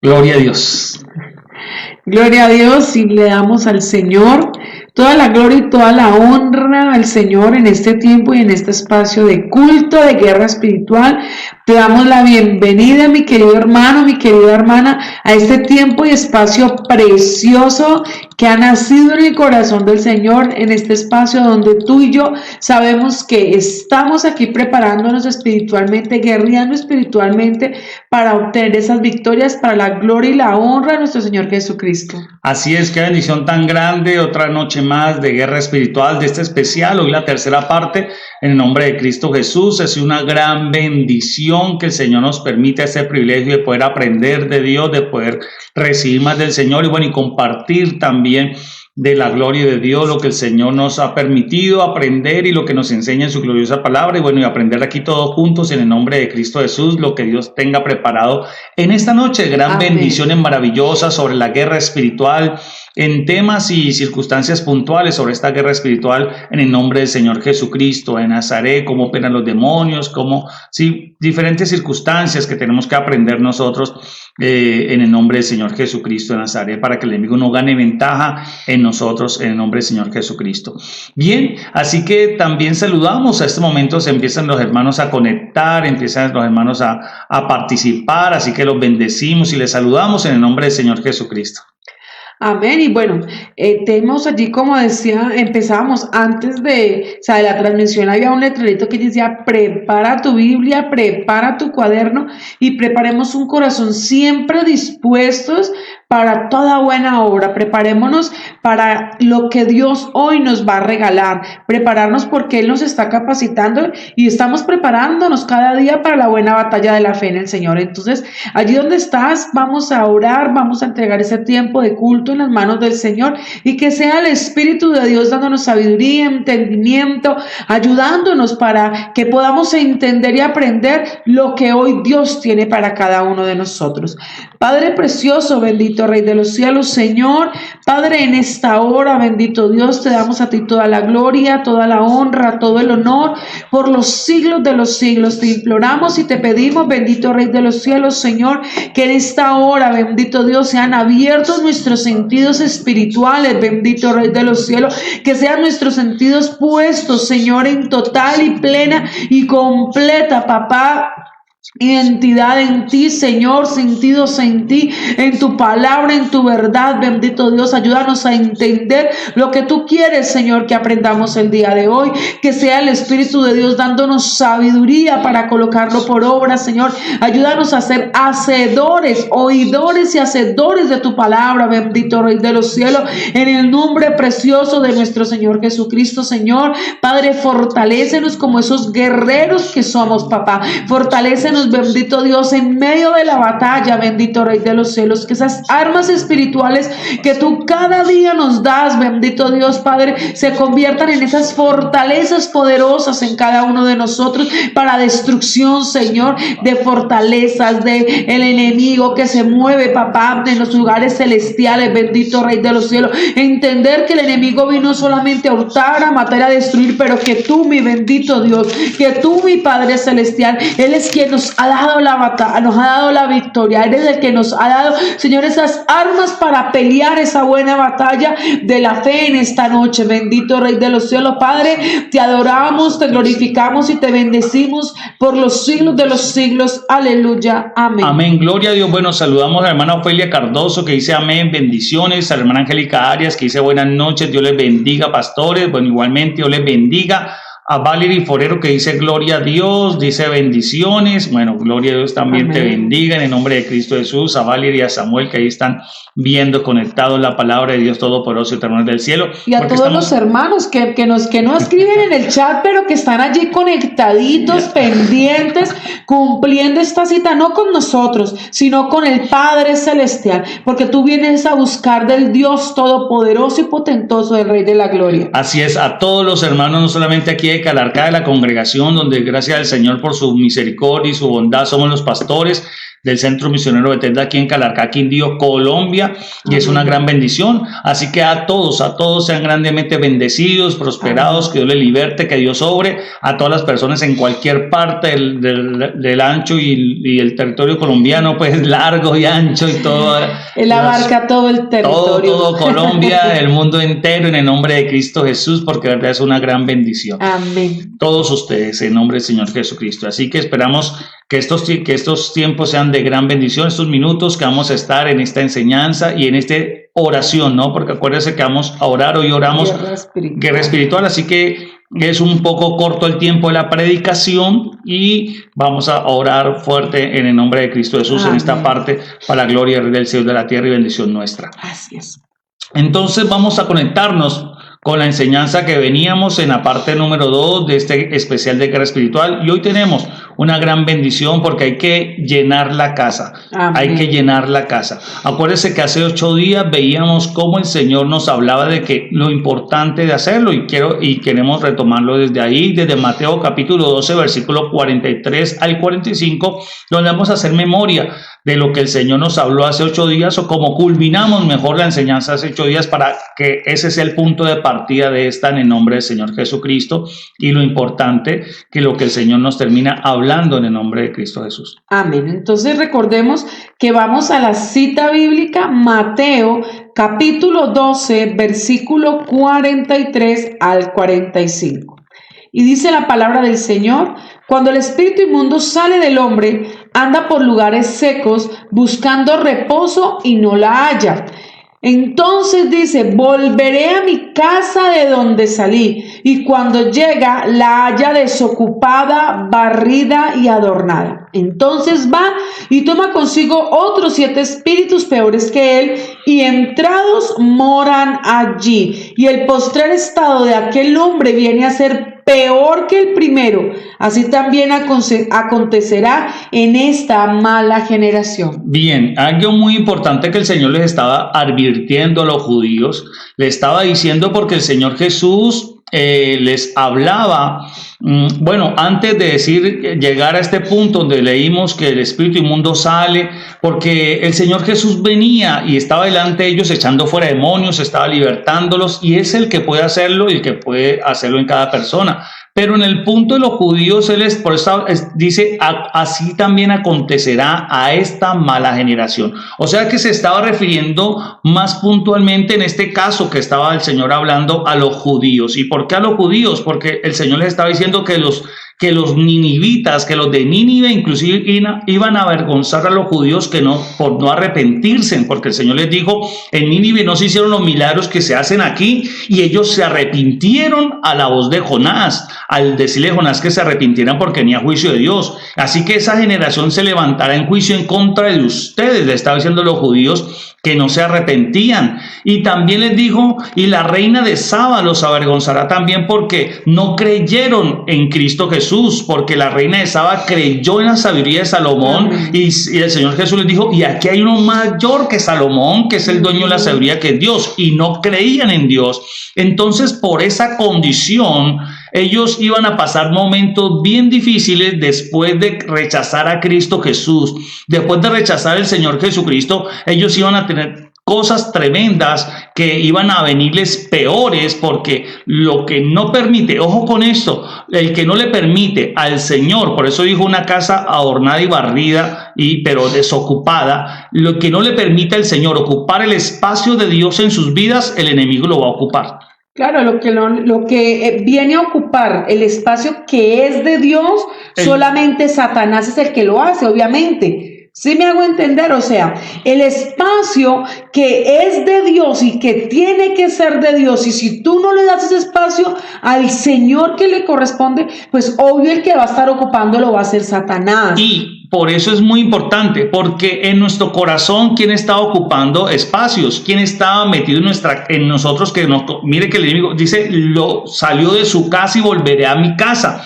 Gloria a Dios. Gloria a Dios y le damos al Señor toda la gloria y toda la honra al Señor en este tiempo y en este espacio de culto, de guerra espiritual. Te damos la bienvenida, mi querido hermano, mi querida hermana, a este tiempo y espacio precioso que ha nacido en el corazón del Señor, en este espacio donde tú y yo sabemos que estamos aquí preparándonos espiritualmente, guerreando espiritualmente para obtener esas victorias para la gloria y la honra de nuestro Señor Jesucristo. Así es, qué bendición tan grande, otra noche más de guerra espiritual de este especial, hoy la tercera parte, en el nombre de Cristo Jesús. Es una gran bendición que el Señor nos permite este privilegio de poder aprender de Dios, de poder recibir más del Señor y bueno, y compartir también de la gloria de Dios, lo que el Señor nos ha permitido aprender y lo que nos enseña en su gloriosa palabra, y bueno, y aprender aquí todos juntos en el nombre de Cristo Jesús, lo que Dios tenga preparado en esta noche. Gran Amén. Bendiciones maravillosas sobre la guerra espiritual, en temas y circunstancias puntuales sobre esta guerra espiritual en el nombre del Señor Jesucristo, en Nazaret, cómo operan los demonios, cómo, sí, diferentes circunstancias que tenemos que aprender nosotros en el nombre del Señor Jesucristo de Nazaret, para que el enemigo no gane ventaja en nosotros, en el nombre del Señor Jesucristo. Bien, así que también saludamos. A este momento se empiezan los hermanos a conectar, empiezan los hermanos a participar, así que los bendecimos y les saludamos en el nombre del Señor Jesucristo. Amén. Y bueno, tenemos allí, como decía, empezábamos antes de la transmisión, había un letrerito que decía: prepara tu Biblia, prepara tu cuaderno y preparemos un corazón siempre dispuestos para toda buena obra. Preparémonos para lo que Dios hoy nos va a regalar, prepararnos porque Él nos está capacitando y estamos preparándonos cada día para la buena batalla de la fe en el Señor. Entonces, allí donde estás, vamos a orar, vamos a entregar ese tiempo de culto en las manos del Señor, y que sea el Espíritu de Dios dándonos sabiduría, entendimiento, ayudándonos para que podamos entender y aprender lo que hoy Dios tiene para cada uno de nosotros. Padre precioso, bendito Rey de los cielos, Señor, Padre, en esta hora, bendito Dios, te damos a ti toda la gloria, toda la honra, todo el honor por los siglos de los siglos. Te imploramos y te pedimos, bendito Rey de los cielos, Señor, que en esta hora, bendito Dios, sean abiertos nuestros sentidos espirituales, bendito Rey de los cielos, que sean nuestros sentidos puestos, Señor, en total y plena y completa, papá, identidad en ti, Señor, sentidos en ti, en tu palabra, en tu verdad, bendito Dios. Ayúdanos a entender lo que tú quieres, Señor, que aprendamos el día de hoy, que sea el Espíritu de Dios dándonos sabiduría para colocarlo por obra, Señor. Ayúdanos a ser hacedores, oidores y hacedores de tu palabra, bendito Rey de los cielos, en el nombre precioso de nuestro Señor Jesucristo, Señor. Padre, fortalécenos como esos guerreros que somos, papá. Fortalécenos, bendito Dios, en medio de la batalla, bendito Rey de los cielos, que esas armas espirituales que tú cada día nos das, bendito Dios, Padre, se conviertan en esas fortalezas poderosas en cada uno de nosotros para destrucción, Señor, de fortalezas de el enemigo que se mueve, papá, en los lugares celestiales, bendito Rey de los cielos. Entender que el enemigo vino solamente a hurtar, a matar, a destruir, pero que tú, mi bendito Dios, que tú, mi Padre celestial, Él es quien nos ha dado la batalla, nos ha dado la victoria. Eres el que nos ha dado, Señor, esas armas para pelear esa buena batalla de la fe en esta noche. Bendito Rey de los cielos, Padre, te adoramos, te glorificamos y te bendecimos por los siglos de los siglos. Aleluya, amén. Amén, gloria a Dios. Bueno, saludamos a la hermana Ofelia Cardoso, que dice amén, bendiciones. A la hermana Angélica Arias, que dice buenas noches, Dios les bendiga, pastores. Bueno, igualmente Dios les bendiga. A Valerie Forero, que dice gloria a Dios, dice bendiciones. Bueno, gloria a Dios también. Amén. Te bendiga en el nombre de Cristo Jesús. A Valerie y a Samuel, que ahí están viendo, conectados, la palabra de Dios Todopoderoso y Eterno del cielo. Y a todos los hermanos que no escriben en el chat, pero que están allí conectaditos, pendientes, cumpliendo esta cita, no con nosotros, sino con el Padre Celestial, porque tú vienes a buscar del Dios Todopoderoso y Potentoso, del Rey de la Gloria. Así es, a todos los hermanos, no solamente aquí de Calarcá, de la congregación, donde gracias al Señor por su misericordia y su bondad somos los pastores, del Centro Misionero Bethesda aquí en Calarcá, Quindío, Colombia, y es una gran bendición. Así que a todos sean grandemente bendecidos, prosperados, que Dios les liberte, que Dios sobre a todas las personas en cualquier parte del ancho y el territorio colombiano, pues largo y ancho y todo. Él abarca todo el territorio. Todo Colombia, el mundo entero, en el nombre de Cristo Jesús, porque de verdad es una gran bendición. Amén. Todos ustedes, en nombre del Señor Jesucristo. Así que esperamos que estos tiempos sean de gran bendición, estos minutos que vamos a estar en esta enseñanza y en esta oración, ¿no? Porque acuérdense que vamos a orar, hoy oramos guerra espiritual, así que es un poco corto el tiempo de la predicación y vamos a orar fuerte en el nombre de Cristo Jesús. Amén. En esta parte para la gloria del Señor de la tierra y bendición nuestra. Así es. Entonces vamos a conectarnos con la enseñanza que veníamos en la parte número 2 de este especial de guerra espiritual, y hoy tenemos una gran bendición porque hay que llenar la casa. Amén. Hay que llenar la casa. Acuérdense que hace 8 días veíamos cómo el Señor nos hablaba de que lo importante de hacerlo, y queremos retomarlo desde ahí, desde Mateo capítulo 12, versículo 43 al 45, donde vamos a hacer memoria de lo que el Señor nos habló hace 8 días, o como culminamos mejor la enseñanza hace 8 días, para que ese sea el punto de partida de esta en el nombre del Señor Jesucristo, y lo importante que lo que el Señor nos termina hablando en el nombre de Cristo Jesús. Amén. Entonces recordemos que vamos a la cita bíblica, Mateo capítulo 12, versículo 43 al 45. Y dice la palabra del Señor: cuando el espíritu inmundo sale del hombre, anda por lugares secos buscando reposo y no la halla. Entonces dice: volveré a mi casa de donde salí, y cuando llega la halla desocupada, barrida y adornada. Entonces va y toma consigo otros 7 espíritus peores que él, y entrados moran allí. Y el postrer estado de aquel hombre viene a ser peor que el primero. Así también acontecerá en esta mala generación. Bien, algo muy importante que el Señor les estaba advirtiendo a los judíos, le estaba diciendo, porque el Señor Jesús les hablaba, bueno, antes de llegar a este punto donde leímos que el espíritu inmundo sale, porque el Señor Jesús venía y estaba delante de ellos echando fuera demonios, estaba libertándolos, y es el que puede hacerlo y el que puede hacerlo en cada persona. Pero en el punto de los judíos, por eso dice: así también acontecerá a esta mala generación. O sea que se estaba refiriendo más puntualmente en este caso que estaba el Señor hablando a los judíos. ¿Y por qué a los judíos? Porque el Señor les estaba diciendo que los ninivitas, que los de Nínive inclusive iban a avergonzar a los judíos por no arrepentirse, porque el Señor les dijo: en Nínive no se hicieron los milagros que se hacen aquí, y ellos se arrepintieron a la voz de Jonás, al decirle a Jonás que se arrepintieran porque venía juicio de Dios. Así que esa generación se levantará en juicio en contra de ustedes, le estaba diciendo a los judíos que no se arrepentían. Y también les dijo: y la reina de Saba los avergonzará también porque no creyeron en Cristo Jesús, porque la reina de Saba creyó en la sabiduría de Salomón. Y el Señor Jesús les dijo: y aquí hay uno mayor que Salomón, que es el dueño de la sabiduría, que es Dios, y no creían en Dios. Entonces, por esa condición, ellos iban a pasar momentos bien difíciles después de rechazar a Cristo Jesús. Después de rechazar al Señor Jesucristo, ellos iban a tener cosas tremendas que iban a venirles peores, porque lo que no permite, ojo con esto, el que no le permite al Señor, por eso dijo una casa adornada y barrida, pero desocupada, lo que no le permite al Señor ocupar el espacio de Dios en sus vidas, el enemigo lo va a ocupar. Claro, lo que viene a ocupar el espacio que es de Dios, solamente Satanás es el que lo hace, obviamente. ¿Sí me hago entender? O sea, el espacio que es de Dios y que tiene que ser de Dios, y si tú no le das ese espacio al Señor que le corresponde, pues obvio el que va a estar ocupándolo va a ser Satanás. Y por eso es muy importante, porque en nuestro corazón, ¿quién está ocupando espacios? ¿Quién está metido en nosotros? Mire que el enemigo dice: salió de su casa y volveré a mi casa.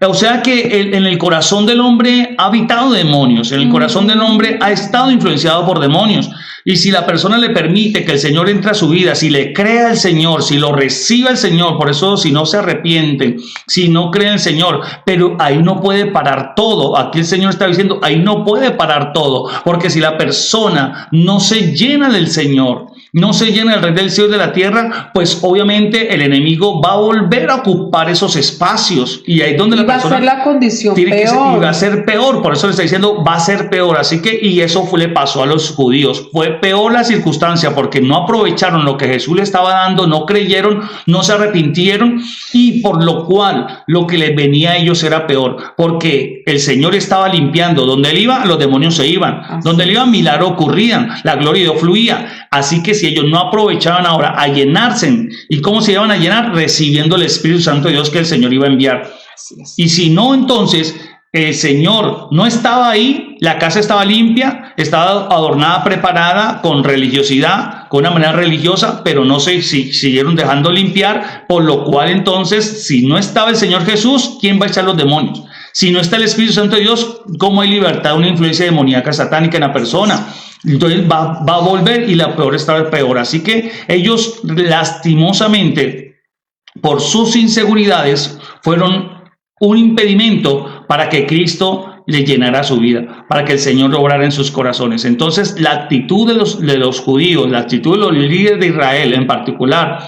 O sea que en el corazón del hombre ha habitado demonios, en el corazón del hombre ha estado influenciado por demonios. Y si la persona le permite que el Señor entre a su vida, si le cree al Señor, si lo recibe al Señor, por eso si no se arrepienten, si no cree en el Señor, pero ahí no puede parar todo. Aquí el Señor está está diciendo, ahí no puede parar todo, porque si la persona no se llena del Señor, no se llena del Rey del cielo y de la tierra, pues obviamente el enemigo va a volver a ocupar esos espacios, y ahí es donde la persona va a ser la condición tiene que ser, peor. y va a ser peor. Por eso le está diciendo, va a ser peor. Así que, y eso le pasó a los judíos. Fue peor la circunstancia porque no aprovecharon lo que Jesús le estaba dando, no creyeron, no se arrepintieron, y por lo cual lo que les venía a ellos era peor, porque el Señor estaba limpiando. Donde Él iba, los demonios se iban. Donde Él iba, milagros ocurrían, la gloria de Dios fluía. Así que si ellos no aprovechaban ahora a llenarse, ¿y cómo se iban a llenar? Recibiendo el Espíritu Santo de Dios que el Señor iba a enviar. Y si no, entonces el Señor no estaba ahí, la casa estaba limpia, estaba adornada, preparada con religiosidad, con una manera religiosa, pero no se siguieron dejando limpiar, por lo cual entonces, si no estaba el Señor Jesús, ¿quién va a echar los demonios? Si no está el Espíritu Santo de Dios, ¿cómo hay libertad, una influencia demoníaca satánica en la persona? Entonces va a volver, y la peor está peor. Así que ellos, lastimosamente, por sus inseguridades, fueron un impedimento para que Cristo le llenara su vida, para que el Señor lo obrara en sus corazones. Entonces, la actitud de los judíos, la actitud de los líderes de Israel en particular,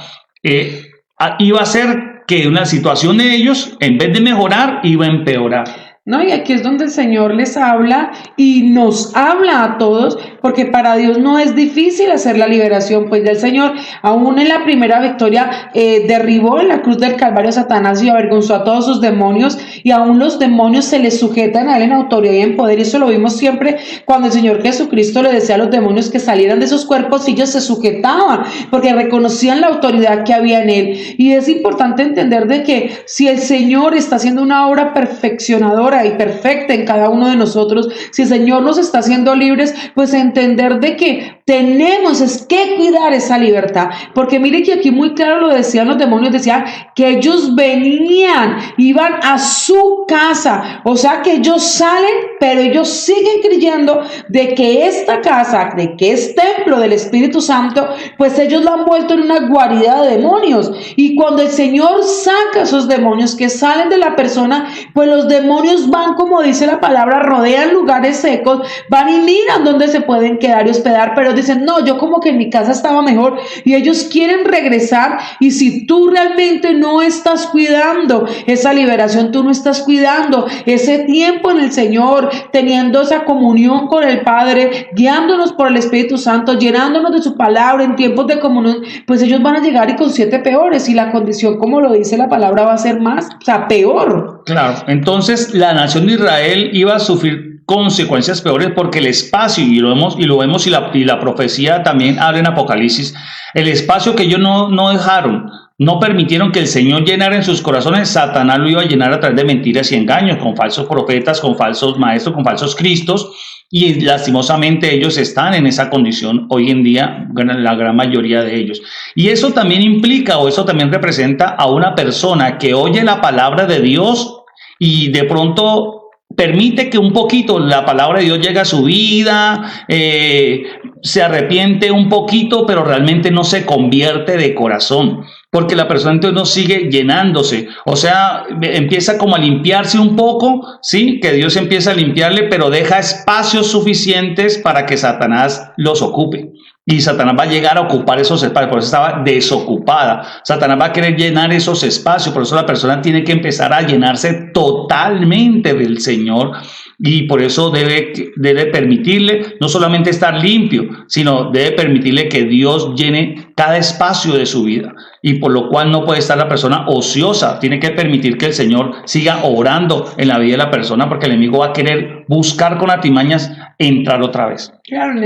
iba a ser que una situación de ellos, en vez de mejorar, iba a empeorar. No, y aquí es donde el Señor les habla y nos habla a todos, porque para Dios no es difícil hacer la liberación, pues ya el Señor, aún en la primera victoria, derribó en la cruz del Calvario a Satanás y avergonzó a todos sus demonios, y aún los demonios se les sujetan a Él en autoridad y en poder, y eso lo vimos siempre cuando el Señor Jesucristo le decía a los demonios que salieran de esos cuerpos, y ellos se sujetaban, porque reconocían la autoridad que había en Él. Y es importante entender de que si el Señor está haciendo una obra perfeccionadora y perfecta en cada uno de nosotros, si el Señor nos está haciendo libres, pues entender de que tenemos es que cuidar esa libertad, porque mire que aquí muy claro lo decían los demonios, decían que ellos venían, iban a su casa, o sea que ellos salen, pero ellos siguen creyendo de que esta casa, de que es templo del Espíritu Santo, pues ellos lo han vuelto en una guarida de demonios, y cuando el Señor saca esos demonios que salen de la persona, pues los demonios van, como dice la palabra, rodean lugares secos, van y miran dónde se pueden quedar y hospedar, pero dicen, no, yo como que en mi casa estaba mejor, y ellos quieren regresar. Y si tú realmente no estás cuidando esa liberación, tú no estás cuidando ese tiempo en el Señor, teniendo esa comunión con el Padre, guiándonos por el Espíritu Santo, llenándonos de su palabra en tiempos de comunión, pues ellos van a llegar y con 7 peores, y la condición, como lo dice la palabra, va a ser más, o sea, peor. Claro, entonces la nación de Israel iba a sufrir consecuencias peores, porque el espacio, y lo vemos y la profecía también habla en Apocalipsis, el espacio que ellos no dejaron, no permitieron que el Señor llenara en sus corazones, Satanás lo iba a llenar a través de mentiras y engaños, con falsos profetas, con falsos maestros, con falsos cristos, y lastimosamente ellos están en esa condición hoy en día, la gran mayoría de ellos. Y eso también implica, o eso también representa a una persona que oye la palabra de Dios y de pronto permite que un poquito la palabra de Dios llegue a su vida, se arrepiente un poquito, pero realmente no se convierte de corazón, porque la persona entonces no sigue llenándose, o sea, empieza como a limpiarse un poco, ¿sí? Que Dios empieza a limpiarle, pero deja espacios suficientes para que Satanás los ocupe. Y Satanás va a llegar a ocupar esos espacios, por eso estaba desocupada. Satanás va a querer llenar esos espacios, por eso la persona tiene que empezar a llenarse totalmente del Señor, y por eso debe permitirle no solamente estar limpio, sino debe permitirle que Dios llene cada espacio de su vida, y por lo cual no puede estar la persona ociosa. Tiene que permitir que el Señor siga obrando en la vida de la persona, porque el enemigo va a querer buscar con artimañas entrar otra vez. Claro,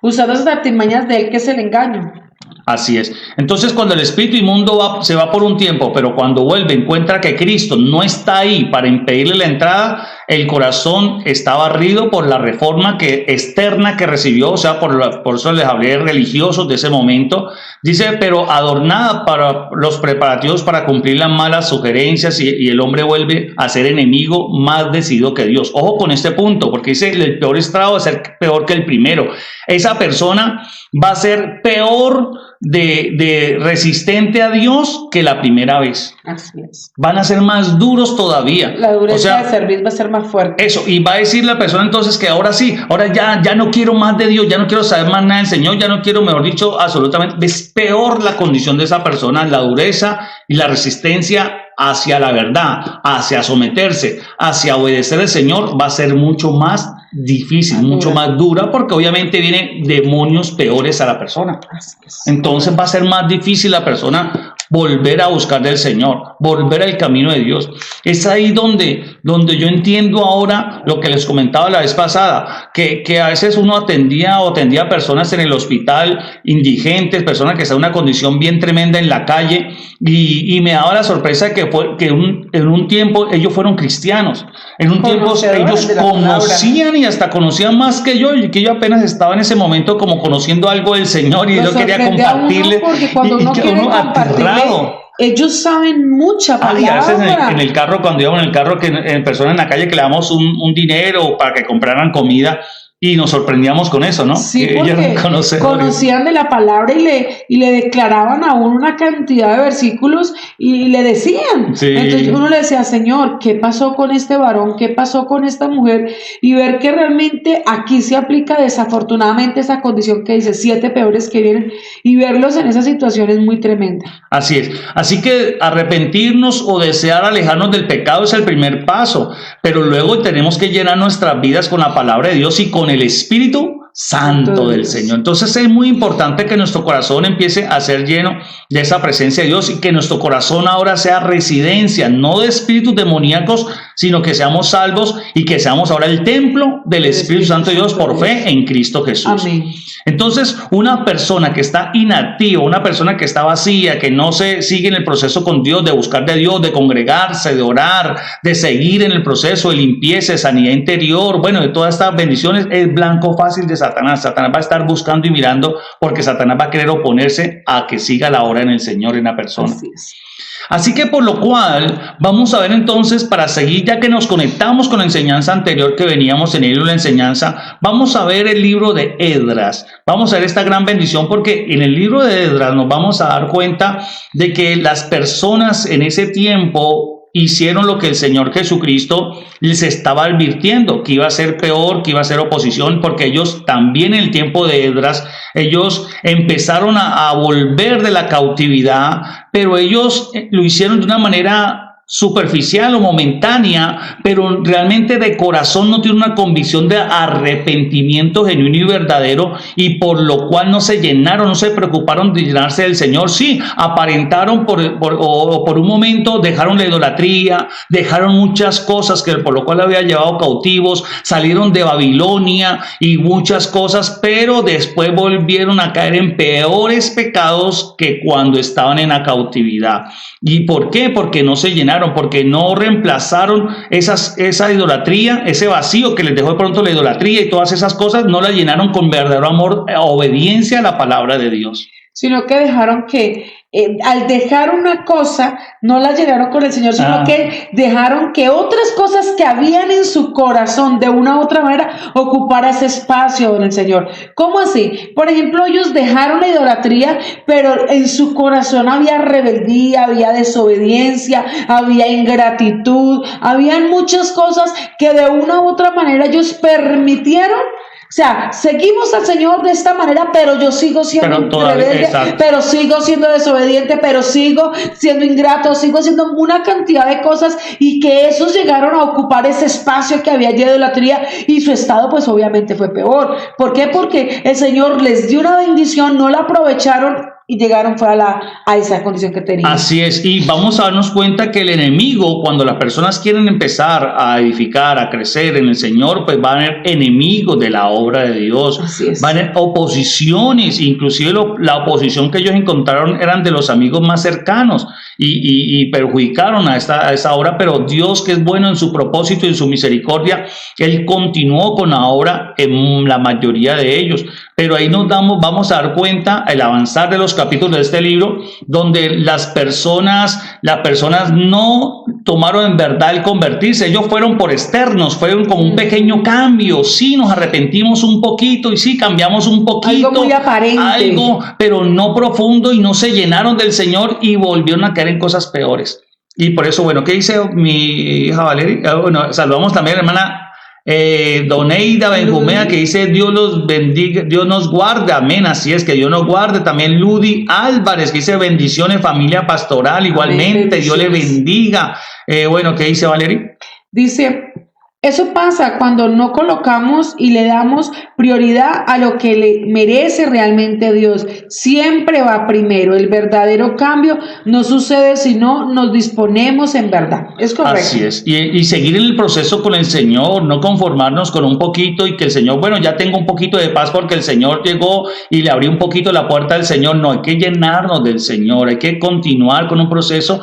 usando esas artimañas de él, que es el engaño. Así es. Entonces, cuando el espíritu inmundo se va por un tiempo, pero cuando vuelve encuentra que Cristo no está ahí para impedirle la entrada, el corazón está barrido por la reforma externa que recibió, o sea, por eso les hablé de religiosos de ese momento. Dice, pero adornada para los preparativos para cumplir las malas sugerencias, y el hombre vuelve a ser enemigo más decidido que Dios. Ojo con este punto, porque dice, el peor estrago va a ser peor que el primero. Esa persona va a ser peor de resistente a Dios que la primera vez. Así es. Van a ser más duros todavía. La dureza de servir va a ser más fuerte. Eso, y va a decir la persona entonces que ahora sí, ahora ya no quiero más de Dios, ya no quiero saber más nada del Señor, ya no quiero, mejor dicho, absolutamente. Es peor la condición de esa persona, la dureza y la resistencia hacia la verdad, hacia someterse, hacia obedecer al Señor, va a ser mucho más difícil, mucho más dura, porque obviamente vienen demonios peores a la persona. Entonces va a ser más difícil la persona volver a buscar del Señor, volver al camino de Dios. Es ahí donde yo entiendo ahora lo que les comentaba la vez pasada, que a veces uno atendía a personas en el hospital, indigentes, personas que están en una condición bien tremenda en la calle, y me daba la sorpresa que en un tiempo ellos fueron cristianos, en un tiempo ellos conocían y hasta conocían más que yo, y que yo apenas estaba en ese momento como conociendo algo del Señor, y yo quería compartirle, porque cuando uno quiere compartirle, ellos saben mucha palabra. A veces en el carro, cuando íbamos en el carro, que en personas en la calle que le damos un dinero para que compraran comida, y nos sorprendíamos con eso, ¿no? Sí, que porque conocían de la palabra y le declaraban a uno una cantidad de versículos y le decían. Sí. Entonces uno le decía, Señor, ¿qué pasó con este varón? ¿Qué pasó con esta mujer? Y ver que realmente aquí se aplica desafortunadamente esa condición que dice 7 peores que vienen, y verlos en esa situación es muy tremenda. Así es. Así que arrepentirnos o desear alejarnos del pecado es el primer paso, pero luego tenemos que llenar nuestras vidas con la palabra de Dios y con el Espíritu Santo del Señor. Entonces es muy importante que nuestro corazón empiece a ser lleno de esa presencia de Dios, y que nuestro corazón ahora sea residencia, no de espíritus demoníacos, sino que seamos salvos y que seamos ahora el templo del Espíritu Santo de Dios por fe en Cristo Jesús. Amén. Entonces, una persona que está inactiva, una persona que está vacía, que no se sigue en el proceso con Dios, de buscar de Dios, de congregarse, de orar, de seguir en el proceso de limpieza, de sanidad interior, bueno, de todas estas bendiciones, es blanco fácil de Satanás. Satanás va a estar buscando y mirando, porque Satanás va a querer oponerse a que siga la obra en el Señor en la persona. Así que por lo cual vamos a ver entonces, para seguir, ya que nos conectamos con la enseñanza anterior que veníamos en el libro de la enseñanza, vamos a ver el libro de Esdras. Vamos a ver esta gran bendición, porque en el libro de Esdras nos vamos a dar cuenta de que las personas en ese tiempo hicieron lo que el Señor Jesucristo les estaba advirtiendo, que iba a ser peor, que iba a ser oposición, porque ellos también en el tiempo de Esdras, ellos empezaron a volver de la cautividad, pero ellos lo hicieron de una manera superficial o momentánea, pero realmente de corazón no tiene una convicción de arrepentimiento genuino y verdadero, y por lo cual no se llenaron, no se preocuparon de llenarse del Señor. Sí, aparentaron por un momento, dejaron la idolatría, dejaron muchas cosas que por lo cual había llevado cautivos, salieron de Babilonia y muchas cosas, pero después volvieron a caer en peores pecados que cuando estaban en la cautividad. ¿Y por qué? Porque no se llenaron, porque no reemplazaron esa idolatría, ese vacío que les dejó de pronto la idolatría y todas esas cosas, no la llenaron con verdadero amor, obediencia a la palabra de Dios. Sino que dejaron que, al dejar una cosa, no la llenaron con el Señor, sino que dejaron que otras cosas que habían en su corazón, de una u otra manera, ocupara ese espacio en el Señor. ¿Cómo así? Por ejemplo, ellos dejaron la idolatría, pero en su corazón había rebeldía, había desobediencia, había ingratitud, habían muchas cosas que de una u otra manera ellos permitieron. O sea, seguimos al Señor de esta manera, pero yo sigo siendo rebelde, pero sigo siendo desobediente, pero sigo siendo ingrato, sigo siendo una cantidad de cosas, y que esos llegaron a ocupar ese espacio que había de idolatría, y su estado pues obviamente fue peor. ¿Por qué? Porque el Señor les dio una bendición, no la aprovecharon y llegaron fue a esa condición que tenían. Así es, y vamos a darnos cuenta que el enemigo, cuando las personas quieren empezar a edificar, a crecer en el Señor, pues van a haber enemigos de la obra de Dios, van a haber oposiciones, inclusive la oposición que ellos encontraron eran de los amigos más cercanos, y perjudicaron a esa obra, pero Dios, que es bueno en su propósito y en su misericordia, Él continuó con la obra en la mayoría de ellos. Pero ahí vamos a dar cuenta, el avanzar de los capítulos de este libro, donde las personas no tomaron en verdad el convertirse. Ellos fueron por externos, fueron como un pequeño cambio. Sí, nos arrepentimos un poquito y sí, cambiamos un poquito. Algo muy aparente. Pero no profundo, y no se llenaron del Señor y volvieron a caer en cosas peores. Y por eso, bueno, ¿qué dice mi hija Valeria? Bueno, saludamos también a la hermana Doneida Benjumea, que dice Dios los bendiga, Dios nos guarde, amén, así es, que Dios nos guarde. También Ludi Álvarez, que dice bendiciones, familia pastoral, igualmente, Amén, Dios le bendiciones. bendiga. Bueno, ¿qué dice Valeria? Dice, eso pasa cuando no colocamos y le damos prioridad a lo que le merece realmente Dios. Siempre va primero. El verdadero cambio no sucede si no nos disponemos en verdad. Es correcto. Así es, y seguir en el proceso con el Señor, no conformarnos con un poquito y que el Señor, bueno, ya tengo un poquito de paz porque el Señor llegó y le abrió un poquito la puerta al Señor. No, hay que llenarnos del Señor, hay que continuar con un proceso.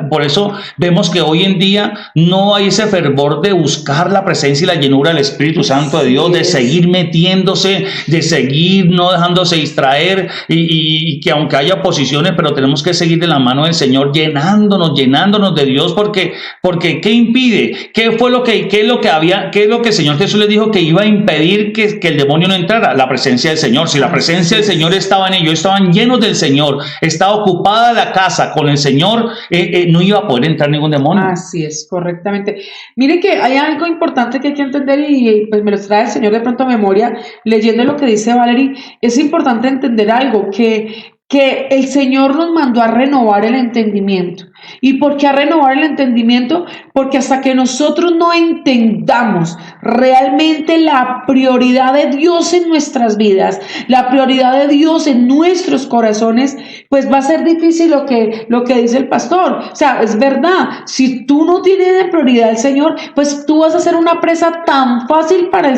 Por eso vemos que hoy en día no hay ese fervor de buscar la presencia y la llenura del Espíritu Santo de Dios, de seguir metiéndose, de seguir no dejándose distraer y que aunque haya oposiciones, pero tenemos que seguir de la mano del Señor, llenándonos de Dios, porque ¿qué impide? ¿Qué es lo que el Señor Jesús les dijo que iba a impedir que el demonio no entrara? La presencia del Señor. Si la presencia del Señor estaba en ellos, estaban llenos del Señor, estaba ocupada la casa con el Señor, no iba a poder entrar ningún demonio. Así es, correctamente. Mire que hay algo importante que hay que entender y pues me lo trae el Señor de pronto a memoria, leyendo lo que dice Valerie. Es importante entender algo, que el Señor nos mandó a renovar el entendimiento. ¿Y por qué a renovar el entendimiento? Porque hasta que nosotros no entendamos realmente la prioridad de Dios en nuestras vidas, la prioridad de Dios en nuestros corazones, pues va a ser difícil lo que dice el pastor. O sea, es verdad, si tú no tienes de prioridad al Señor, pues tú vas a ser una presa tan fácil para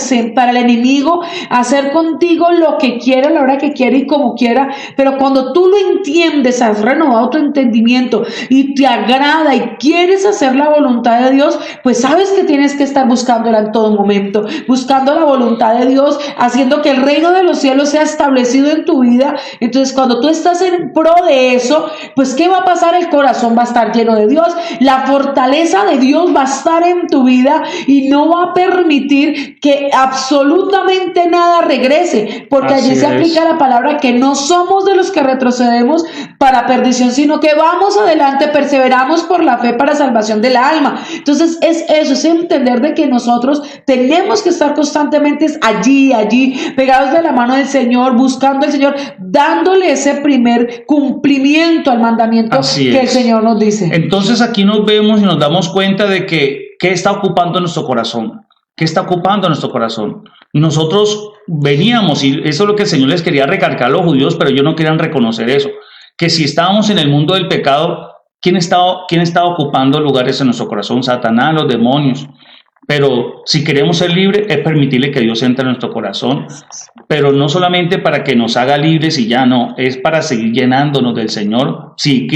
el enemigo, hacer contigo lo que quiera, a la hora que quiera y como quiera. Pero cuando tú lo entiendes, has renovado tu entendimiento y te agrada y quieres hacer la voluntad de Dios, pues sabes que tienes que estar buscándola en todo momento, buscando la voluntad de Dios, haciendo que el reino de los cielos sea establecido en tu vida. Entonces, cuando tú estás en pro de eso, pues ¿qué va a pasar? El corazón va a estar lleno de Dios, la fortaleza de Dios va a estar en tu vida y no va a permitir que absolutamente nada regrese, porque allí se aplica la palabra que no somos de los que retrocedemos para perdición, sino que vamos adelante, perseveramos por la fe para salvación del alma. Entonces es eso, es entender de que nosotros tenemos que estar constantemente allí, pegados de la mano del Señor, buscando al Señor, dándole ese primer cumplimiento al mandamiento que el Señor nos dice. Entonces aquí nos vemos y nos damos cuenta de que ¿qué está ocupando nuestro corazón? ¿Qué está ocupando nuestro corazón? Nosotros veníamos, y eso es lo que el Señor les quería recalcar a los judíos, pero ellos no querían reconocer eso, que si estábamos en el mundo del pecado, ¿quién está ocupando lugares en nuestro corazón? Satanás, los demonios. Pero si queremos ser libres, es permitirle que Dios entre en nuestro corazón, pero no solamente para que nos haga libres y ya no, es para seguir llenándonos del Señor, si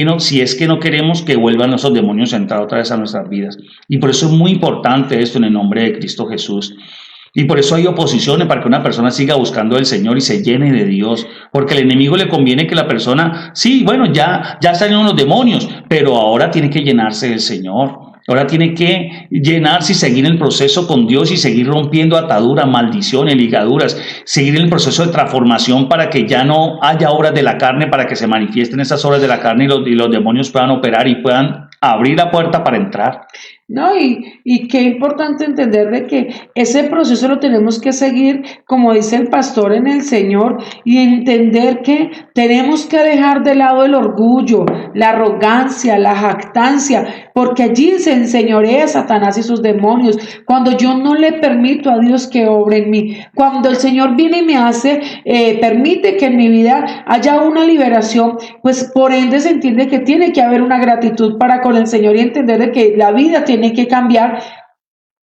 es que no queremos que vuelvan esos demonios a entrar otra vez a nuestras vidas. Y por eso es muy importante esto en el nombre de Cristo Jesús. Y por eso hay oposiciones para que una persona siga buscando al Señor y se llene de Dios, porque al enemigo le conviene que la persona, sí, bueno, ya salieron los demonios, pero ahora tiene que llenarse del Señor. Ahora tiene que llenarse y seguir el proceso con Dios y seguir rompiendo ataduras, maldiciones, ligaduras, seguir el proceso de transformación para que ya no haya obras de la carne, para que se manifiesten esas obras de la carne y los demonios puedan operar y puedan abrir la puerta para entrar. No, y qué importante entender de que ese proceso lo tenemos que seguir, como dice el pastor, en el Señor, y entender que tenemos que dejar de lado el orgullo, la arrogancia, la jactancia, porque allí se enseñorea Satanás y sus demonios. Cuando yo no le permito a Dios que obre en mí, cuando el Señor viene y me hace, permite que en mi vida haya una liberación, pues por ende se entiende que tiene que haber una gratitud para con el Señor y entender de que la vida tiene que cambiar.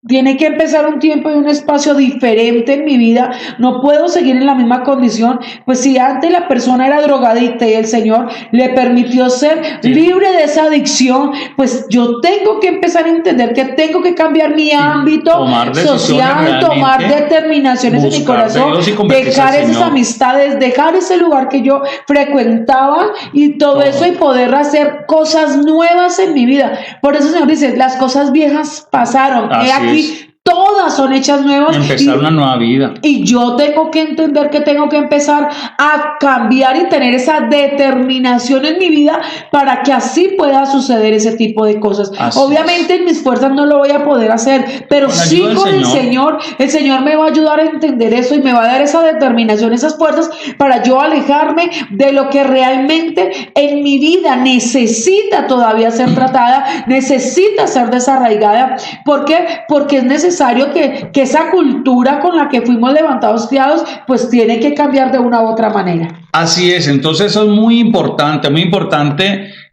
Tiene que empezar un tiempo y un espacio diferente en mi vida. No puedo seguir en la misma condición. Pues si antes la persona era drogadicta y el Señor le permitió ser libre de esa adicción, pues yo tengo que empezar a entender que tengo que cambiar mi ámbito social, tomar determinaciones en mi corazón, dejar esas amistades, dejar ese lugar que yo frecuentaba y todo eso, y poder hacer cosas nuevas en mi vida. Por eso el Señor dice, las cosas viejas pasaron. Aquí todas todas son hechas nuevas. Empezar una nueva vida. Y yo tengo que entender que tengo que empezar a cambiar y tener esa determinación en mi vida para que así pueda suceder ese tipo de cosas. Así Obviamente en mis fuerzas no lo voy a poder hacer, pero Con la sí ayuda del con el Señor me va a ayudar a entender eso y me va a dar esa determinación, esas fuerzas para yo alejarme de lo que realmente en mi vida necesita todavía ser tratada, necesita ser desarraigada. ¿Por qué? Porque es necesario que esa cultura con la que fuimos levantados, criados, pues tiene que cambiar de una u otra manera. Así es, entonces eso es muy importante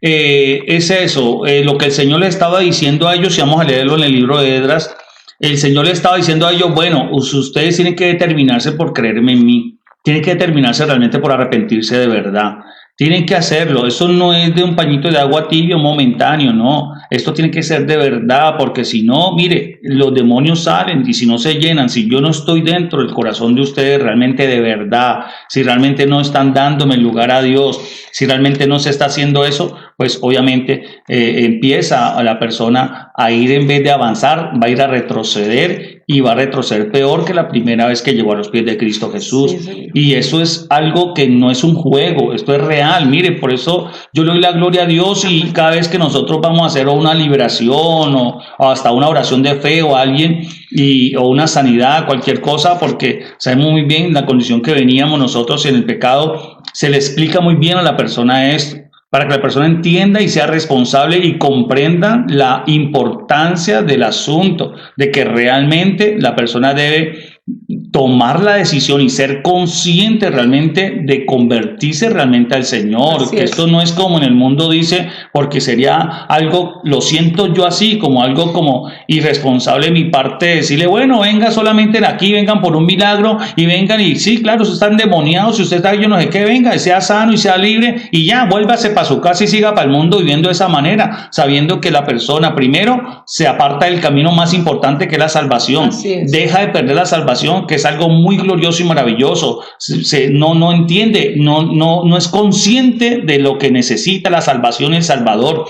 es eso, lo que el Señor le estaba diciendo a ellos, y vamos a leerlo en el libro de Esdras. El Señor le estaba diciendo a ellos, bueno, ustedes tienen que determinarse por creerme en mí, tienen que determinarse realmente por arrepentirse de verdad, tienen que hacerlo. Eso no es de un pañito de agua tibio momentáneo, no, esto tiene que ser de verdad, porque si no, mire, los demonios salen y si no se llenan, si yo no estoy dentro del corazón de ustedes realmente de verdad, si realmente no están dándome el lugar a Dios, si realmente no se está haciendo eso, pues obviamente empieza a la persona a ir, en vez de avanzar, va a ir a retroceder y va a retroceder peor que la primera vez que llegó a los pies de Cristo Jesús. Sí. Y eso es algo que no es un juego, esto es real. Mire, por eso yo le doy la gloria a Dios, y cada vez que nosotros vamos a hacer una liberación o hasta una oración de fe o alguien o una sanidad, cualquier cosa, porque sabemos muy bien la condición que veníamos nosotros en el pecado, se le explica muy bien a la persona esto, para que la persona entienda y sea responsable y comprenda la importancia del asunto, de que realmente la persona debe tomar la decisión y ser consciente realmente de convertirse realmente al Señor. Así Que es. esto no es como en el mundo dice, porque sería algo, lo siento yo así, como algo como irresponsable de mi parte, decirle, bueno, venga solamente aquí, vengan por un milagro y vengan, y sí, claro, ustedes están endemoniados, si usted está, yo no sé qué, venga, y sea sano y sea libre y ya, vuélvase para su casa y siga para el mundo viviendo de esa manera, sabiendo que la persona primero se aparta del camino más importante, que es la salvación. Así es. Deja de perder la salvación, que es algo muy glorioso y maravilloso. No entiende, no es consciente de lo que necesita la salvación, el Salvador.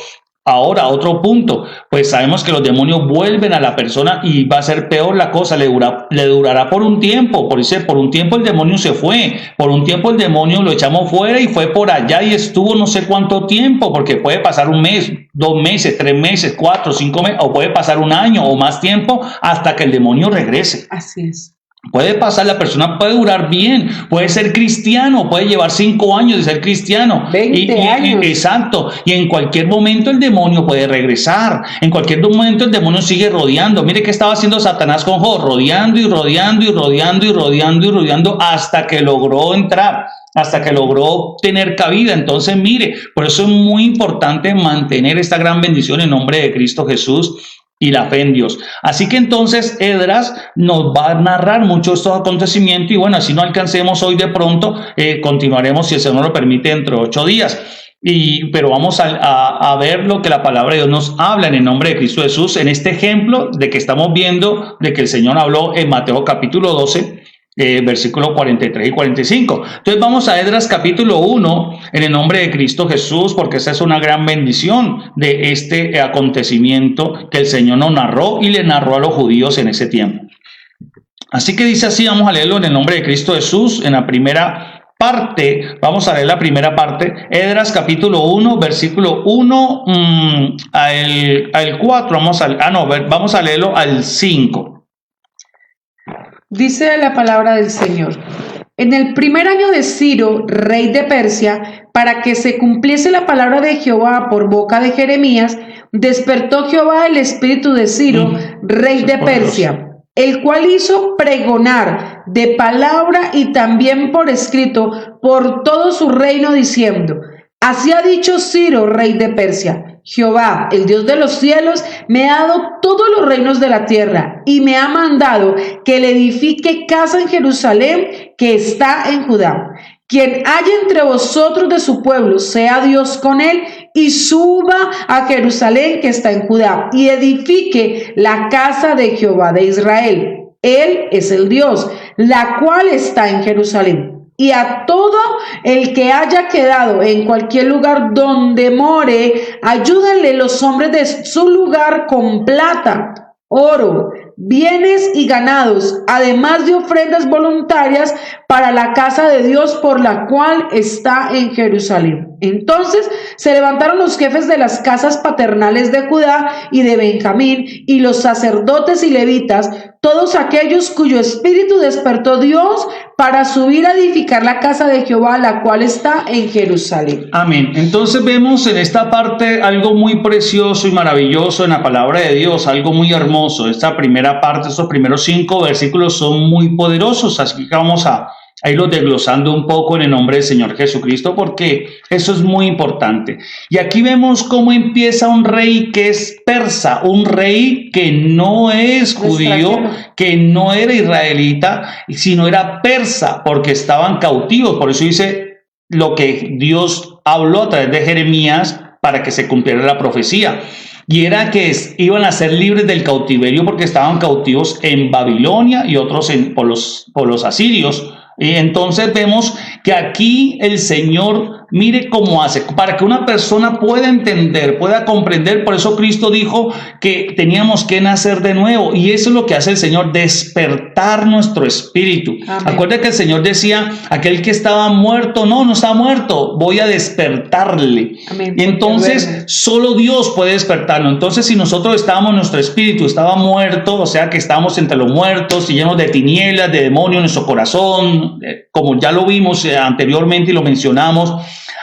Ahora, otro punto, pues sabemos que los demonios vuelven a la persona y va a ser peor la cosa, le durará por un tiempo, por un tiempo el demonio se fue, por un tiempo el demonio lo echamos fuera y fue por allá y estuvo no sé cuánto tiempo, porque puede pasar un mes, 2 meses, 3 meses, 4, 5 meses, o puede pasar un año o más tiempo hasta que el demonio regrese. Así es. Puede pasar, la persona puede durar bien, puede ser cristiano, puede llevar 5 años de ser cristiano. 20 años. Exacto. Y en cualquier momento el demonio puede regresar. En cualquier momento el demonio sigue rodeando. Mire qué estaba haciendo Satanás con Job, rodeando y rodeando y rodeando y rodeando y rodeando hasta que logró entrar, hasta que logró tener cabida. Entonces, mire, por eso es muy importante mantener esta gran bendición en nombre de Cristo Jesús y la fe en Dios. Así que entonces Esdras nos va a narrar muchos estos acontecimientos, y bueno, así no alcancemos hoy de pronto, continuaremos, si el Señor lo permite, dentro de 8 días. Pero vamos a ver lo que la palabra de Dios nos habla en el nombre de Cristo Jesús, en este ejemplo de que estamos viendo, de que el Señor habló en Mateo capítulo 12, versículos 43 y 45. Entonces vamos a Esdras capítulo 1 en el nombre de Cristo Jesús, porque esa es una gran bendición de este acontecimiento que el Señor nos narró y le narró a los judíos en ese tiempo. Así que dice así, vamos a leerlo en el nombre de Cristo Jesús, en la primera parte, vamos a leer la primera parte, Esdras capítulo 1, versículo 1 al 4, vamos a leerlo al 5. Dice la palabra del Señor: en el primer año de Ciro, rey de Persia, para que se cumpliese la palabra de Jehová por boca de Jeremías, despertó Jehová el espíritu de Ciro, rey de Persia, el cual hizo pregonar de palabra y también por escrito por todo su reino, diciendo: así ha dicho Ciro, rey de Persia: Jehová, el Dios de los cielos, me ha dado todos los reinos de la tierra y me ha mandado que le edifique casa en Jerusalén, que está en Judá. Quien haya entre vosotros de su pueblo, sea Dios con él, y suba a Jerusalén, que está en Judá, y edifique la casa de Jehová de Israel. Él es el Dios, la cual está en Jerusalén. Y a todo el que haya quedado en cualquier lugar donde more, ayúdenle los hombres de su lugar con plata, oro, bienes y ganados, además de ofrendas voluntarias para la casa de Dios por la cual está en Jerusalén. Entonces se levantaron los jefes de las casas paternales de Judá y de Benjamín, y los sacerdotes y levitas, todos aquellos cuyo espíritu despertó Dios para subir a edificar la casa de Jehová, la cual está en Jerusalén. Amén. Entonces vemos en esta parte algo muy precioso y maravilloso en la palabra de Dios, algo muy hermoso. Esta primera parte, estos primeros 5 versículos son muy poderosos, así que vamos a irlos desglosando un poco en el nombre del Señor Jesucristo, porque eso es muy importante. Y aquí vemos cómo empieza un rey que es persa, un rey que no es judío, que no era israelita, sino era persa, porque estaban cautivos. Por eso dice lo que Dios habló a través de Jeremías para que se cumpliera la profecía. Y era que iban a ser libres del cautiverio porque estaban cautivos en Babilonia y otros por los asirios. Y entonces vemos que aquí el Señor, mire cómo hace, para que una persona pueda entender, pueda comprender. Por eso Cristo dijo que teníamos que nacer de nuevo, y eso es lo que hace el Señor, despertar nuestro espíritu. Acuérdate que el Señor decía, aquel que estaba muerto, no está muerto, voy a despertarle. Amén. Y entonces solo Dios puede despertarlo. Entonces si nosotros estábamos, nuestro espíritu estaba muerto, o sea que estábamos entre los muertos y llenos de tinieblas, de demonios en nuestro corazón, como ya lo vimos anteriormente y lo mencionamos.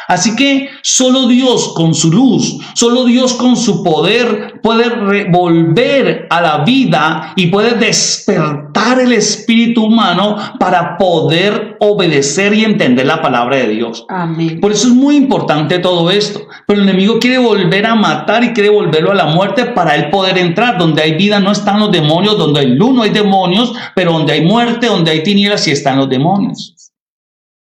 Así que solo Dios con su luz, solo Dios con su poder puede volver a la vida y puede despertar el espíritu humano para poder obedecer y entender la palabra de Dios. Amén. Por eso es muy importante todo esto. Pero el enemigo quiere volver a matar y quiere volverlo a la muerte para él poder entrar. Donde hay vida no están los demonios, donde hay luz no hay demonios, pero donde hay muerte, donde hay tinieblas sí están los demonios.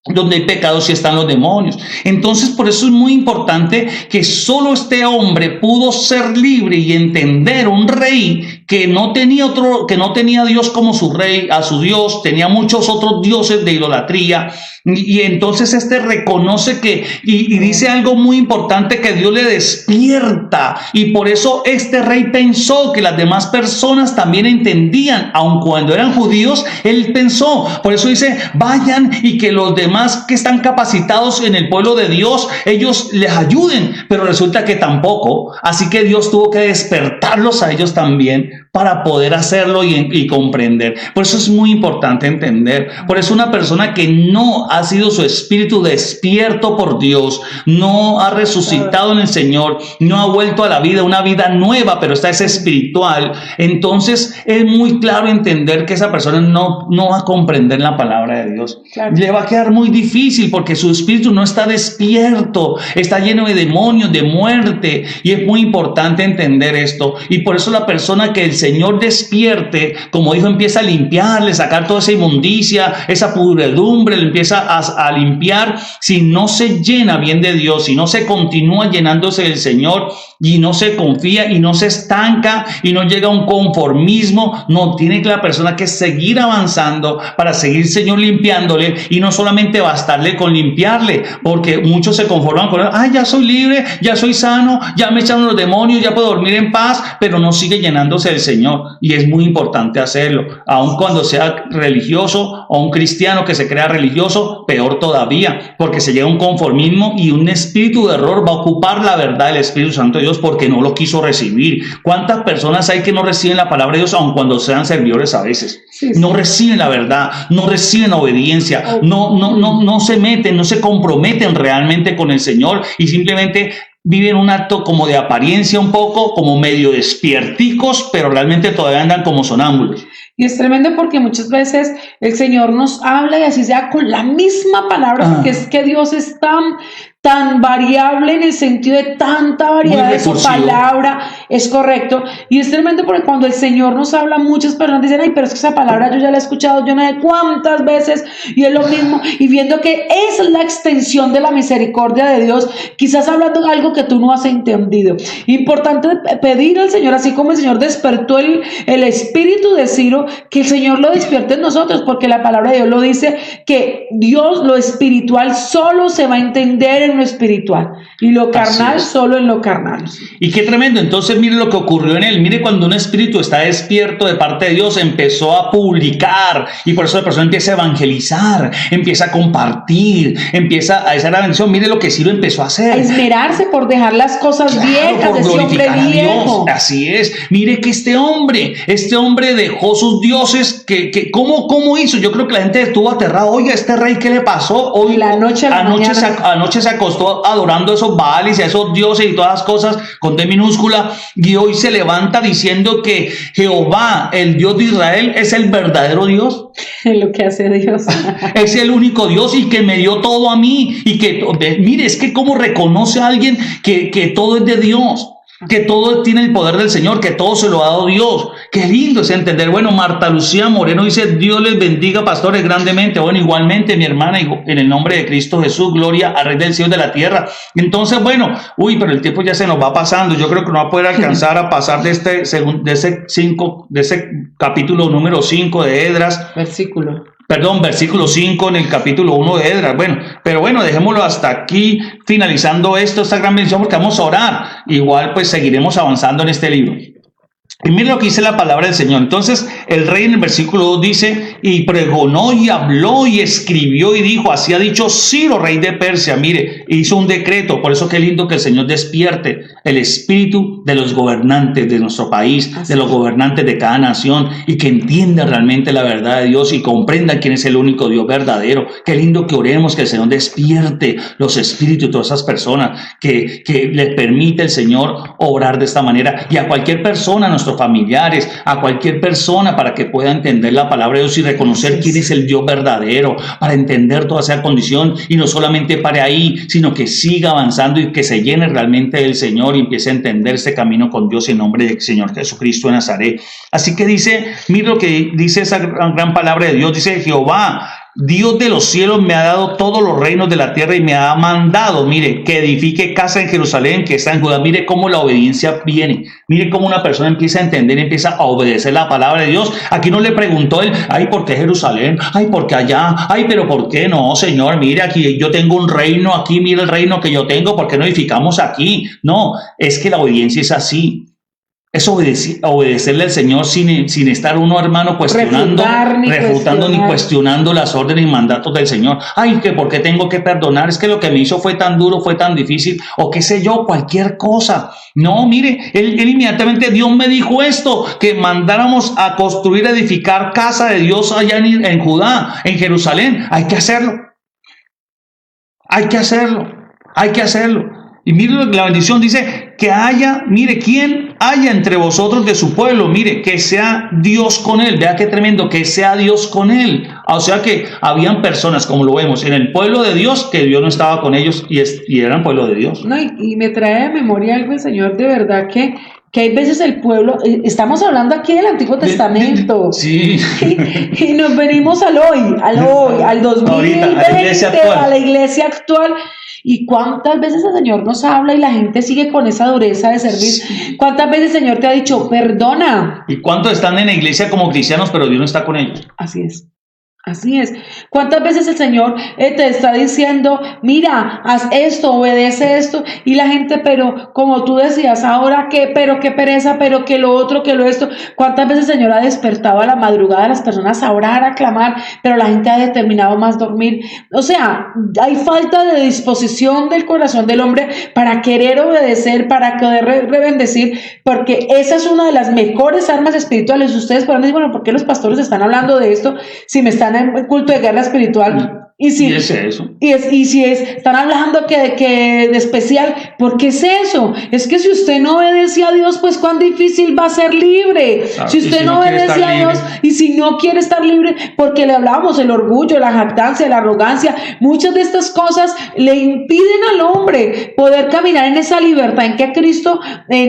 Donde hay pecados sí están los demonios. Entonces por eso es muy importante que solo este hombre pudo ser libre y entender, un rey que no tenía a Dios como su rey, a su Dios, tenía muchos otros dioses de idolatría, y entonces este reconoce y dice algo muy importante, que Dios le despierta, y por eso este rey pensó que las demás personas también entendían, aun cuando eran judíos, él pensó, por eso dice, vayan y que los demás que están capacitados en el pueblo de Dios, ellos les ayuden, pero resulta que tampoco, así que Dios tuvo que despertarlos a ellos también para poder hacerlo y comprender. Por eso es muy importante entender. Por eso una persona que no ha sido su espíritu despierto por Dios, no ha resucitado en el Señor, no ha vuelto a la vida, una vida nueva, pero esta es espiritual, entonces es muy claro entender que esa persona no va a comprender la palabra de Dios. Claro. Le va a quedar muy difícil porque su espíritu no está despierto, está lleno de demonios, de muerte, y es muy importante entender esto. Y por eso la persona que el Señor despierte, como dijo, empieza a limpiarle, sacar toda esa inmundicia, esa pudredumbre, le empieza a limpiar. Si no se llena bien de Dios, si no se continúa llenándose del Señor y no se confía y no se estanca y no llega a un conformismo, no, tiene que la persona que seguir avanzando para seguir, Señor, limpiándole, y no solamente bastarle con limpiarle, porque muchos se conforman con, ya soy libre, ya soy sano, ya me echaron los demonios, ya puedo dormir en paz, pero no sigue llenándose del Señor. Y es muy importante hacerlo, aun cuando sea religioso o un cristiano que se crea religioso, peor todavía, porque se llega a un conformismo y un espíritu de error va a ocupar la verdad del Espíritu Santo de Dios porque no lo quiso recibir. ¿Cuántas personas hay que no reciben la palabra de Dios aun cuando sean servidores a veces? Sí. No reciben la verdad, no reciben obediencia, no se meten, no se comprometen realmente con el Señor y simplemente viven un acto como de apariencia, un poco como medio despierticos, pero realmente todavía andan como sonámbulos. Y es tremendo porque muchas veces el Señor nos habla, y así sea con la misma palabra, porque es que Dios es tan variable en el sentido de tanta variedad de su palabra, es correcto. Y es tremendo porque cuando el Señor nos habla, muchas personas dicen, pero es que esa palabra yo ya la he escuchado yo no sé cuántas veces, y es lo mismo, y viendo que es la extensión de la misericordia de Dios, quizás hablando de algo que tú no has entendido. Importante pedir al Señor, así como el Señor despertó el espíritu de Ciro, que el Señor lo despierte en nosotros, porque la palabra de Dios lo dice, que Dios, lo espiritual, solo se va a entender en en lo espiritual y lo carnal solo en lo carnal. Y qué tremendo. Entonces mire lo que ocurrió en él. Mire, cuando un espíritu está despierto de parte de Dios, empezó a publicar, y por eso la persona empieza a evangelizar, empieza a compartir, empieza a esa la bendición. Mire lo que Ciro empezó a hacer. A esmerarse por dejar las cosas viejas de ese hombre viejo. Así es. Mire que este hombre dejó sus dioses. ¿Cómo hizo? Yo creo que la gente estuvo aterrada. Oiga, este rey, ¿qué le pasó? Hoy, anoche se acostó adorando a esos Baales y a esos dioses y todas las cosas con D minúscula, y hoy se levanta diciendo que Jehová, el Dios de Israel, es el verdadero Dios. Lo que hace Dios. Es el único Dios y que me dio todo a mí. Y que, mire, es que cómo reconoce a alguien que todo es de Dios, que todo tiene el poder del Señor, que todo se lo ha dado Dios. Qué lindo es entender. Bueno, Marta Lucía Moreno dice: Dios les bendiga, pastores, grandemente. Bueno, igualmente, mi hermana, en el nombre de Cristo Jesús, gloria al Rey del cielo y de la tierra. Entonces, bueno, pero el tiempo ya se nos va pasando. Yo creo que no va a poder alcanzar a pasar de ese capítulo número 5 de Esdras. Versículo 5 en el capítulo 1 de Esdras. Bueno, pero bueno, dejémoslo hasta aquí, finalizando esta gran bendición, porque vamos a orar. Igual pues seguiremos avanzando en este libro. Y mire lo que dice la palabra del Señor. Entonces el rey en el versículo 2 dice: y pregonó y habló y escribió y dijo: así ha dicho Ciro, rey de Persia. Mire, hizo un decreto. Por eso qué lindo que el Señor despierte el espíritu de los gobernantes de nuestro país, de los gobernantes de cada nación, y que entiendan realmente la verdad de Dios y comprendan quién es el único Dios verdadero. Qué lindo que oremos que el Señor despierte los espíritus de todas esas personas, que les permite el Señor obrar de esta manera, y a cualquier persona, nuestros familiares, a cualquier persona, para que pueda entender la palabra de Dios y reconocer quién es el Dios verdadero, para entender toda esa condición, y no solamente para ahí, sino que siga avanzando y que se llene realmente del Señor y empiece a entender este camino con Dios en nombre del Señor Jesucristo de Nazaret. Así que dice, mira lo que dice esa gran palabra de Dios. Dice: Jehová, Dios de los cielos, me ha dado todos los reinos de la tierra y me ha mandado, mire, que edifique casa en Jerusalén, que está en Judá. Mire cómo la obediencia viene. Mire cómo una persona empieza a entender, empieza a obedecer la palabra de Dios. Aquí no le preguntó él: ay, ¿por qué Jerusalén? Ay, ¿por qué allá? Ay, pero ¿por qué no, Señor? Mire, aquí yo tengo un reino, aquí mire el reino que yo tengo, ¿por qué no edificamos aquí? No, es que la obediencia es así. Es obedecerle al Señor sin estar uno, hermano, refutando ni cuestionando las órdenes y mandatos del Señor. Ay, que por qué tengo que perdonar, es que lo que me hizo fue tan duro, fue tan difícil, o qué sé yo, cualquier cosa. No, mire, él inmediatamente, Dios me dijo esto, que mandáramos a construir, edificar casa de Dios allá en Judá, en Jerusalén. Hay que hacerlo. Hay que hacerlo. Hay que hacerlo. Y mire, la bendición dice que haya, mire, ¿quién haya entre vosotros de su pueblo? Mire, que sea Dios con él. Vea qué tremendo, que sea Dios con él. O sea que habían personas, como lo vemos, en el pueblo de Dios, que Dios no estaba con ellos y eran pueblo de Dios. No, y me trae a memoria algo el Señor, de verdad que hay veces el pueblo, estamos hablando aquí del Antiguo Testamento, sí. y nos venimos al hoy, al 2020, a la iglesia actual. ¿Y cuántas veces el Señor nos habla y la gente sigue con esa dureza de servir? Sí. ¿Cuántas veces el Señor te ha dicho, perdona? ¿Y cuántos están en la iglesia como cristianos, pero Dios no está con ellos? Así es. Así es. ¿Cuántas veces el Señor te está diciendo, mira, haz esto, obedece esto? Y la gente, pero como tú decías, ahora qué, pero qué pereza, pero que lo otro, que lo esto. ¿Cuántas veces el Señor ha despertado a la madrugada a las personas a orar, a clamar, pero la gente ha determinado más dormir? O sea, hay falta de disposición del corazón del hombre para querer obedecer, para poder rebendecir, porque esa es una de las mejores armas espirituales. Ustedes pueden decir, bueno, ¿por qué los pastores están hablando de esto si me están en culto de guerra espiritual? Y si es eso. Están hablando que de especial, ¿por qué es eso? Es que si usted no obedece a Dios, pues cuán difícil va a ser libre. Claro, si usted no obedece a Dios y si no quiere estar libre, porque le hablábamos el orgullo, la jactancia, la arrogancia, muchas de estas cosas le impiden al hombre poder caminar en esa libertad en que Cristo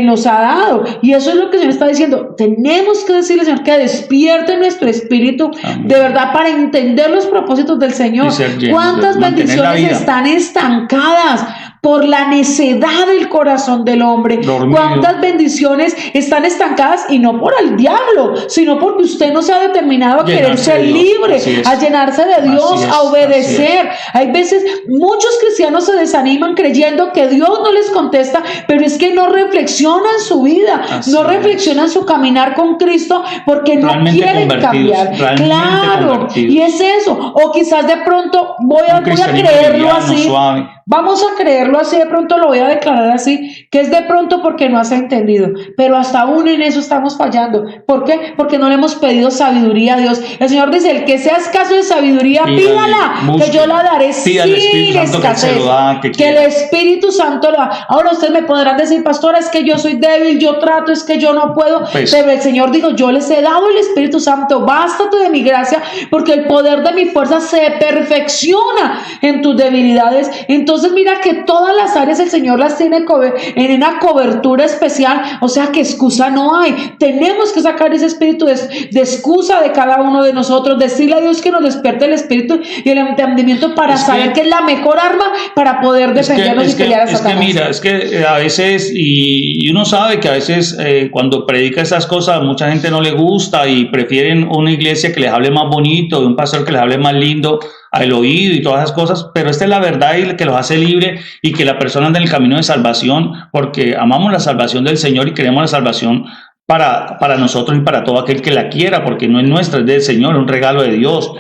nos ha dado. Y eso es lo que el Señor está diciendo. Tenemos que decirle al Señor que despierte nuestro espíritu. Amén. De verdad, para entender los propósitos del Señor. ¿Cuántas bendiciones están estancadas? por la necedad del corazón del hombre. Dormido. ¿Cuántas bendiciones están estancadas? Y no por el diablo, sino porque usted no se ha determinado a querer Llenarse ser de Dios. libre, Así es. a llenarse de Dios, Así es, a obedecer. Hay veces muchos cristianos se desaniman creyendo que Dios no les contesta, pero es que no reflexionan su vida, Así no es. reflexionan su caminar con Cristo porque no Realmente quieren convertidos, cambiar. realmente Claro, convertidos. y es eso. O quizás de pronto voy a cristianismo creerlo liviano, así. suave. Vamos a creerlo así, de pronto lo voy a declarar así, que es de pronto porque no has entendido, pero hasta aún en eso estamos fallando. ¿Por qué? Porque no le hemos pedido sabiduría a Dios. El Señor dice, el que sea escaso de sabiduría, pídala, que yo la daré Pida al sin Espíritu Santo que Él se escasez. lo da, que Que quiera. el Espíritu Santo lo da. Ahora ustedes me podrán decir, pastora, es que yo soy débil, yo trato, es que yo no puedo, Pues. pero el Señor dijo, yo les he dado el Espíritu Santo, bástate de mi gracia, porque el poder de mi fuerza se perfecciona en tus debilidades. Entonces mira que todas las áreas el Señor las tiene en una cobertura especial, o sea que excusa no hay. Tenemos que sacar ese espíritu de excusa de cada uno de nosotros, decirle a Dios que nos despierte el espíritu y el entendimiento para Es que- saber que es la mejor arma para poder defendernos y pelear a es que Satanás. mira, es que a veces, y uno sabe que a veces cuando predica esas cosas, mucha gente no le gusta y prefieren una iglesia que les hable más bonito, de un pastor que les hable más lindo al oído y todas esas cosas, pero esta es la verdad y que los hace libre y que la persona anda en el camino de salvación porque amamos la salvación del Señor y queremos la salvación para nosotros y para todo aquel que la quiera, porque no es nuestra, es del Señor, es un regalo de Dios.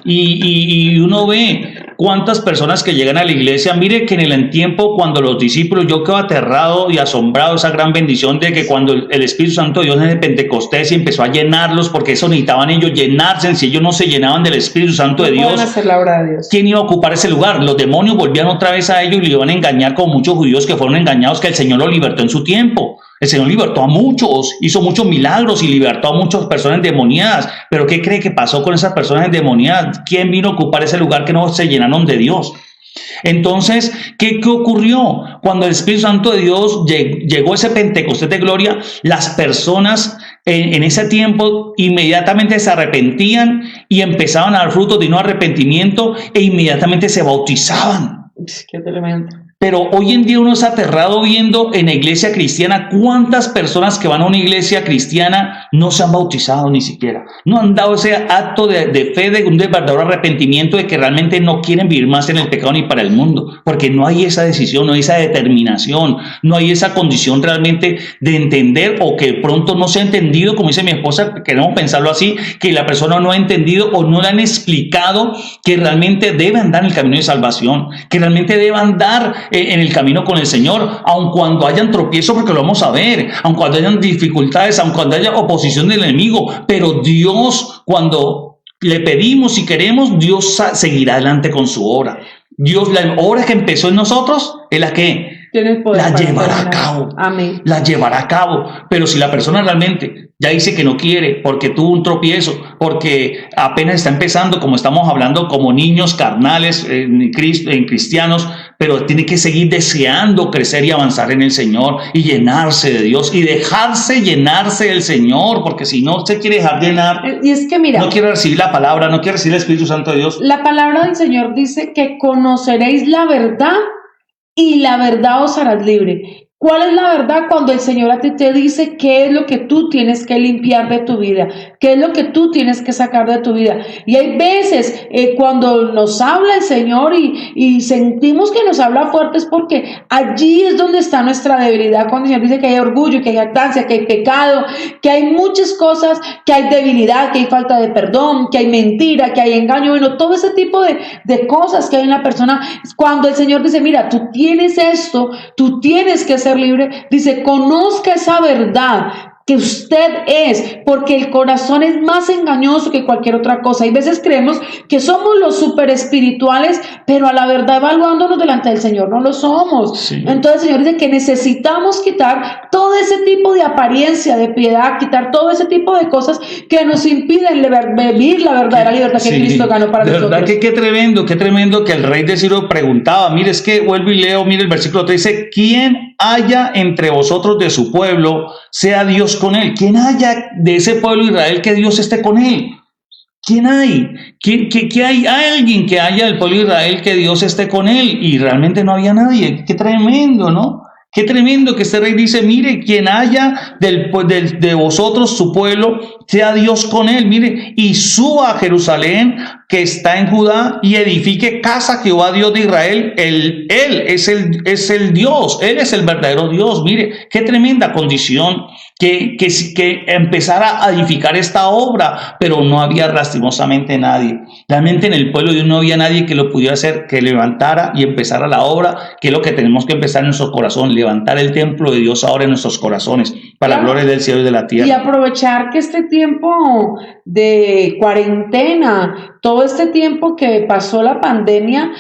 Y uno ve cuántas personas que llegan a la iglesia, mire que en el tiempo cuando los discípulos, yo quedo aterrado y asombrado esa gran bendición de que cuando el Espíritu Santo de Dios en el Pentecostés y empezó a llenarlos, porque eso necesitaban ellos llenarse, si ellos no se llenaban del Espíritu Santo de No pueden Dios, hacer la obra de Dios. ¿quién iba a ocupar ese lugar? Los demonios volvían otra vez a ellos y le iban a engañar como muchos judíos que fueron engañados, que el Señor los libertó en su tiempo. El Señor libertó a muchos, hizo muchos milagros y libertó a muchas personas endemoniadas. Pero ¿qué cree que pasó con esas personas endemoniadas? ¿Quién vino a ocupar ese lugar que no se llenaron de Dios? Entonces, ¿qué ocurrió? Cuando el Espíritu Santo de Dios llegó ese Pentecostés de gloria, las personas en ese tiempo inmediatamente se arrepentían y empezaban a dar frutos de no arrepentimiento e inmediatamente se bautizaban. Qué tremendo. Pero hoy en día uno es aterrado viendo en la iglesia cristiana cuántas personas que van a una iglesia cristiana no se han bautizado ni siquiera. No han dado ese acto de fe, de un verdadero arrepentimiento de que realmente no quieren vivir más en el pecado ni para el mundo. Porque no hay esa decisión, no hay esa determinación, no hay esa condición realmente de entender o que pronto no se ha entendido, como dice mi esposa, queremos pensarlo así, que la persona no ha entendido o no le han explicado que realmente debe andar en el camino de salvación, que realmente debe andar en el camino con el Señor, aun cuando hayan tropiezos, porque lo vamos a ver, aun cuando hayan dificultades, aun cuando haya oposición del enemigo, pero Dios, cuando le pedimos y queremos, Dios seguirá adelante con su obra. Dios, la obra que empezó en nosotros, es la que Tiene el poder la para llevará a terminar. cabo. Amén. La llevará a cabo. Pero si la persona realmente ya dice que no quiere porque tuvo un tropiezo, porque apenas está empezando, como estamos hablando, como niños carnales en cristianos, pero tiene que seguir deseando crecer y avanzar en el Señor y llenarse de Dios y dejarse llenarse del Señor, porque si no se quiere dejar llenar, Y es que mira, no quiere recibir la palabra, no quiere recibir el Espíritu Santo de Dios. la palabra del Señor dice que conoceréis la verdad y la verdad os hará libre. ¿Cuál es la verdad? Cuando el Señor a ti te dice qué es lo que tú tienes que limpiar de tu vida, qué es lo que tú tienes que sacar de tu vida. Y hay veces cuando nos habla el Señor y sentimos que nos habla fuerte es porque allí es donde está nuestra debilidad. Cuando el Señor dice que hay orgullo, que hay jactancia, que hay pecado, que hay muchas cosas, que hay debilidad, que hay falta de perdón, que hay mentira, que hay engaño, bueno, todo ese tipo de cosas que hay en la persona. Cuando el Señor dice, mira, tú tienes esto, tú tienes que ser libre, dice, conozca esa verdad que usted es, porque el corazón es más engañoso que cualquier otra cosa. Hay veces creemos que somos los super espirituales, pero a la verdad evaluándonos delante del Señor no lo somos. Sí. Entonces el Señor dice que necesitamos quitar todo ese tipo de apariencia de piedad, quitar todo ese tipo de cosas que nos impiden vivir la verdadera libertad que Sí, Cristo ganó para de nosotros. verdad que qué tremendo que el rey de Ciro preguntaba. Mire, es que vuelvo y leo, mire el versículo 3, dice, ¿quién haya entre vosotros de su pueblo, sea Dios con él? ¿Quién haya de ese pueblo de Israel que Dios esté con él? ¿quién hay? ¿Qué hay? ¿Hay alguien que haya del pueblo de Israel que Dios esté con él? Y realmente no había nadie. Qué tremendo, ¿no? Qué tremendo que este rey dice, mire, quien haya de vosotros, su pueblo, sea Dios con él, mire, y suba a Jerusalén, que está en Judá, y edifique casa Jehová Dios de Israel. Él es el Dios, Él es el verdadero Dios. Mire, qué tremenda condición que empezara a edificar esta obra, pero no había lastimosamente nadie. Realmente en el pueblo de Dios no había nadie que lo pudiera hacer, que levantara y empezara la obra, que es lo que tenemos que empezar en nuestro corazón, levantar el templo de Dios ahora en nuestros corazones, para la gloria del cielo y de la tierra. Y aprovechar que este tiempo de cuarentena, todo este tiempo que pasó la pandemia,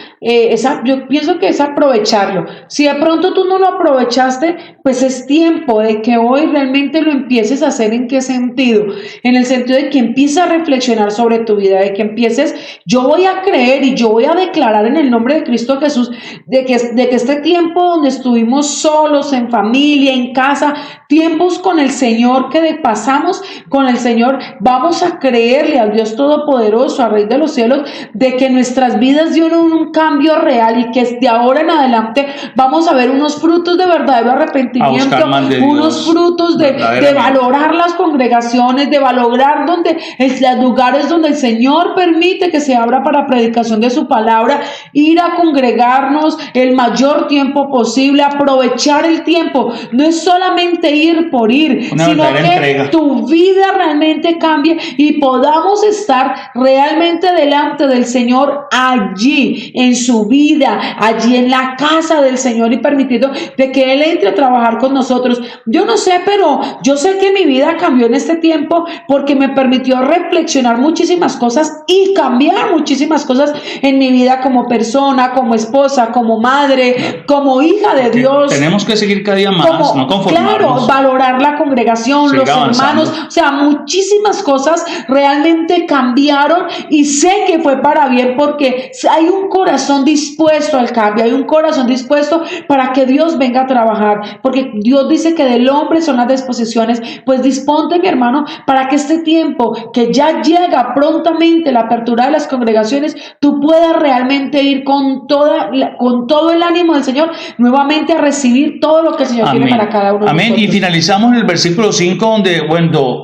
yo pienso que es aprovecharlo. Si de pronto tú no lo aprovechaste, pues es tiempo de que hoy realmente lo empieces a hacer. ¿En qué sentido? En el sentido de que empieces a reflexionar sobre tu vida, de que empieces, yo voy a creer y yo voy a declarar en el nombre de Cristo Jesús, de que este tiempo donde estuvimos solos, en familia, en casa, tiempos con el Señor que pasamos con el Señor, vamos a creerle al Dios Todopoderoso, al Rey de los cielos, de que nuestras vidas dieron un cambio real y que de ahora en adelante vamos a ver unos frutos de verdadero arrepentimiento, unos frutos de valorar las congregaciones, de valorar los lugares donde el Señor permite que se abra para predicación de su palabra, ir a congregarnos el mayor tiempo posible, aprovechar el tiempo. No es solamente ir por ir, sino que entrega. Tu vida realmente cambie y podamos estar realmente delante del Señor allí, en su vida, allí en la casa del Señor, y permitiendo de que Él entre a trabajar con nosotros. Yo no sé, pero yo sé que mi vida cambió en este tiempo porque me permitió reflexionar muchísimas cosas y cambiar muchísimas cosas en mi vida como persona, como esposa, como madre, como hija de Dios. Tenemos que seguir cada día más, no conformarnos. Claro, valorar la congregación, los hermanos, o sea, muchísimas cosas realmente cambiaron, y sé que fue para bien porque hay un corazón dispuesto al cambio, hay un corazón dispuesto para que Dios venga a trabajar, porque Dios dice que del hombre son las disposiciones. Pues disponte, mi hermano, para que este tiempo que ya llega prontamente, la apertura de las congregaciones, tú puedas realmente ir con todo el ánimo del Señor nuevamente a recibir todo lo que el Señor tiene para cada uno de nosotros. Y finalizamos en el versículo 5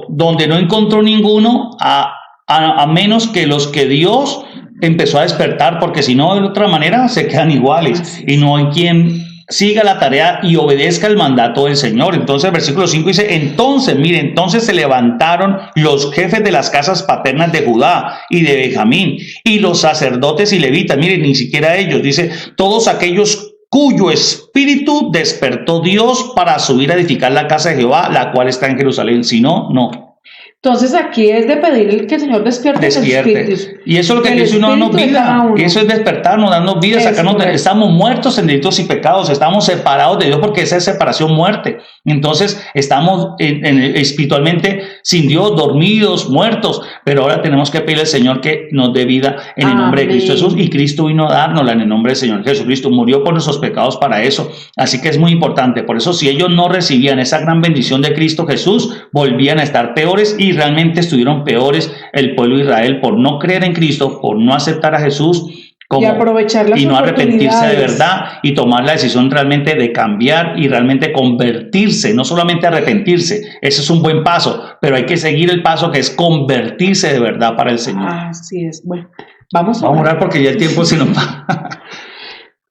donde no encontró ninguno a menos que los que Dios empezó a despertar, porque si no, de otra manera se quedan iguales y no hay quien siga la tarea y obedezca el mandato del Señor. Entonces el versículo 5 dice, entonces se levantaron los jefes de las casas paternas de Judá y de Benjamín, y los sacerdotes y levitas, miren, ni siquiera ellos, dice, todos aquellos cuyo espíritu despertó Dios para subir a edificar la casa de Jehová, la cual está en Jerusalén. Si no, no. Entonces aquí es de pedir que el Señor despierte. Y eso es lo que dice uno, darnos vida. Eso es despertarnos, darnos vida, sacarnos. Estamos muertos en delitos y pecados, estamos separados de Dios, porque esa es separación, muerte. Entonces estamos espiritualmente sin Dios, dormidos, muertos, pero ahora tenemos que pedirle al Señor que nos dé vida en el nombre de Cristo Jesús, y Cristo vino a dárnosla en el nombre del Señor Jesucristo, murió por nuestros pecados para eso. Así que es muy importante. Por eso, si ellos no recibían esa gran bendición de Cristo Jesús, volvían a estar peores, y realmente estuvieron peores el pueblo de Israel por no creer en Cristo, por no aceptar a Jesús y no arrepentirse de verdad y tomar la decisión realmente de cambiar y realmente convertirse, no solamente arrepentirse. Ese es un buen paso, pero hay que seguir el paso que es convertirse de verdad para el Señor. Así es. Bueno, vamos a orar porque ya el tiempo se nos va.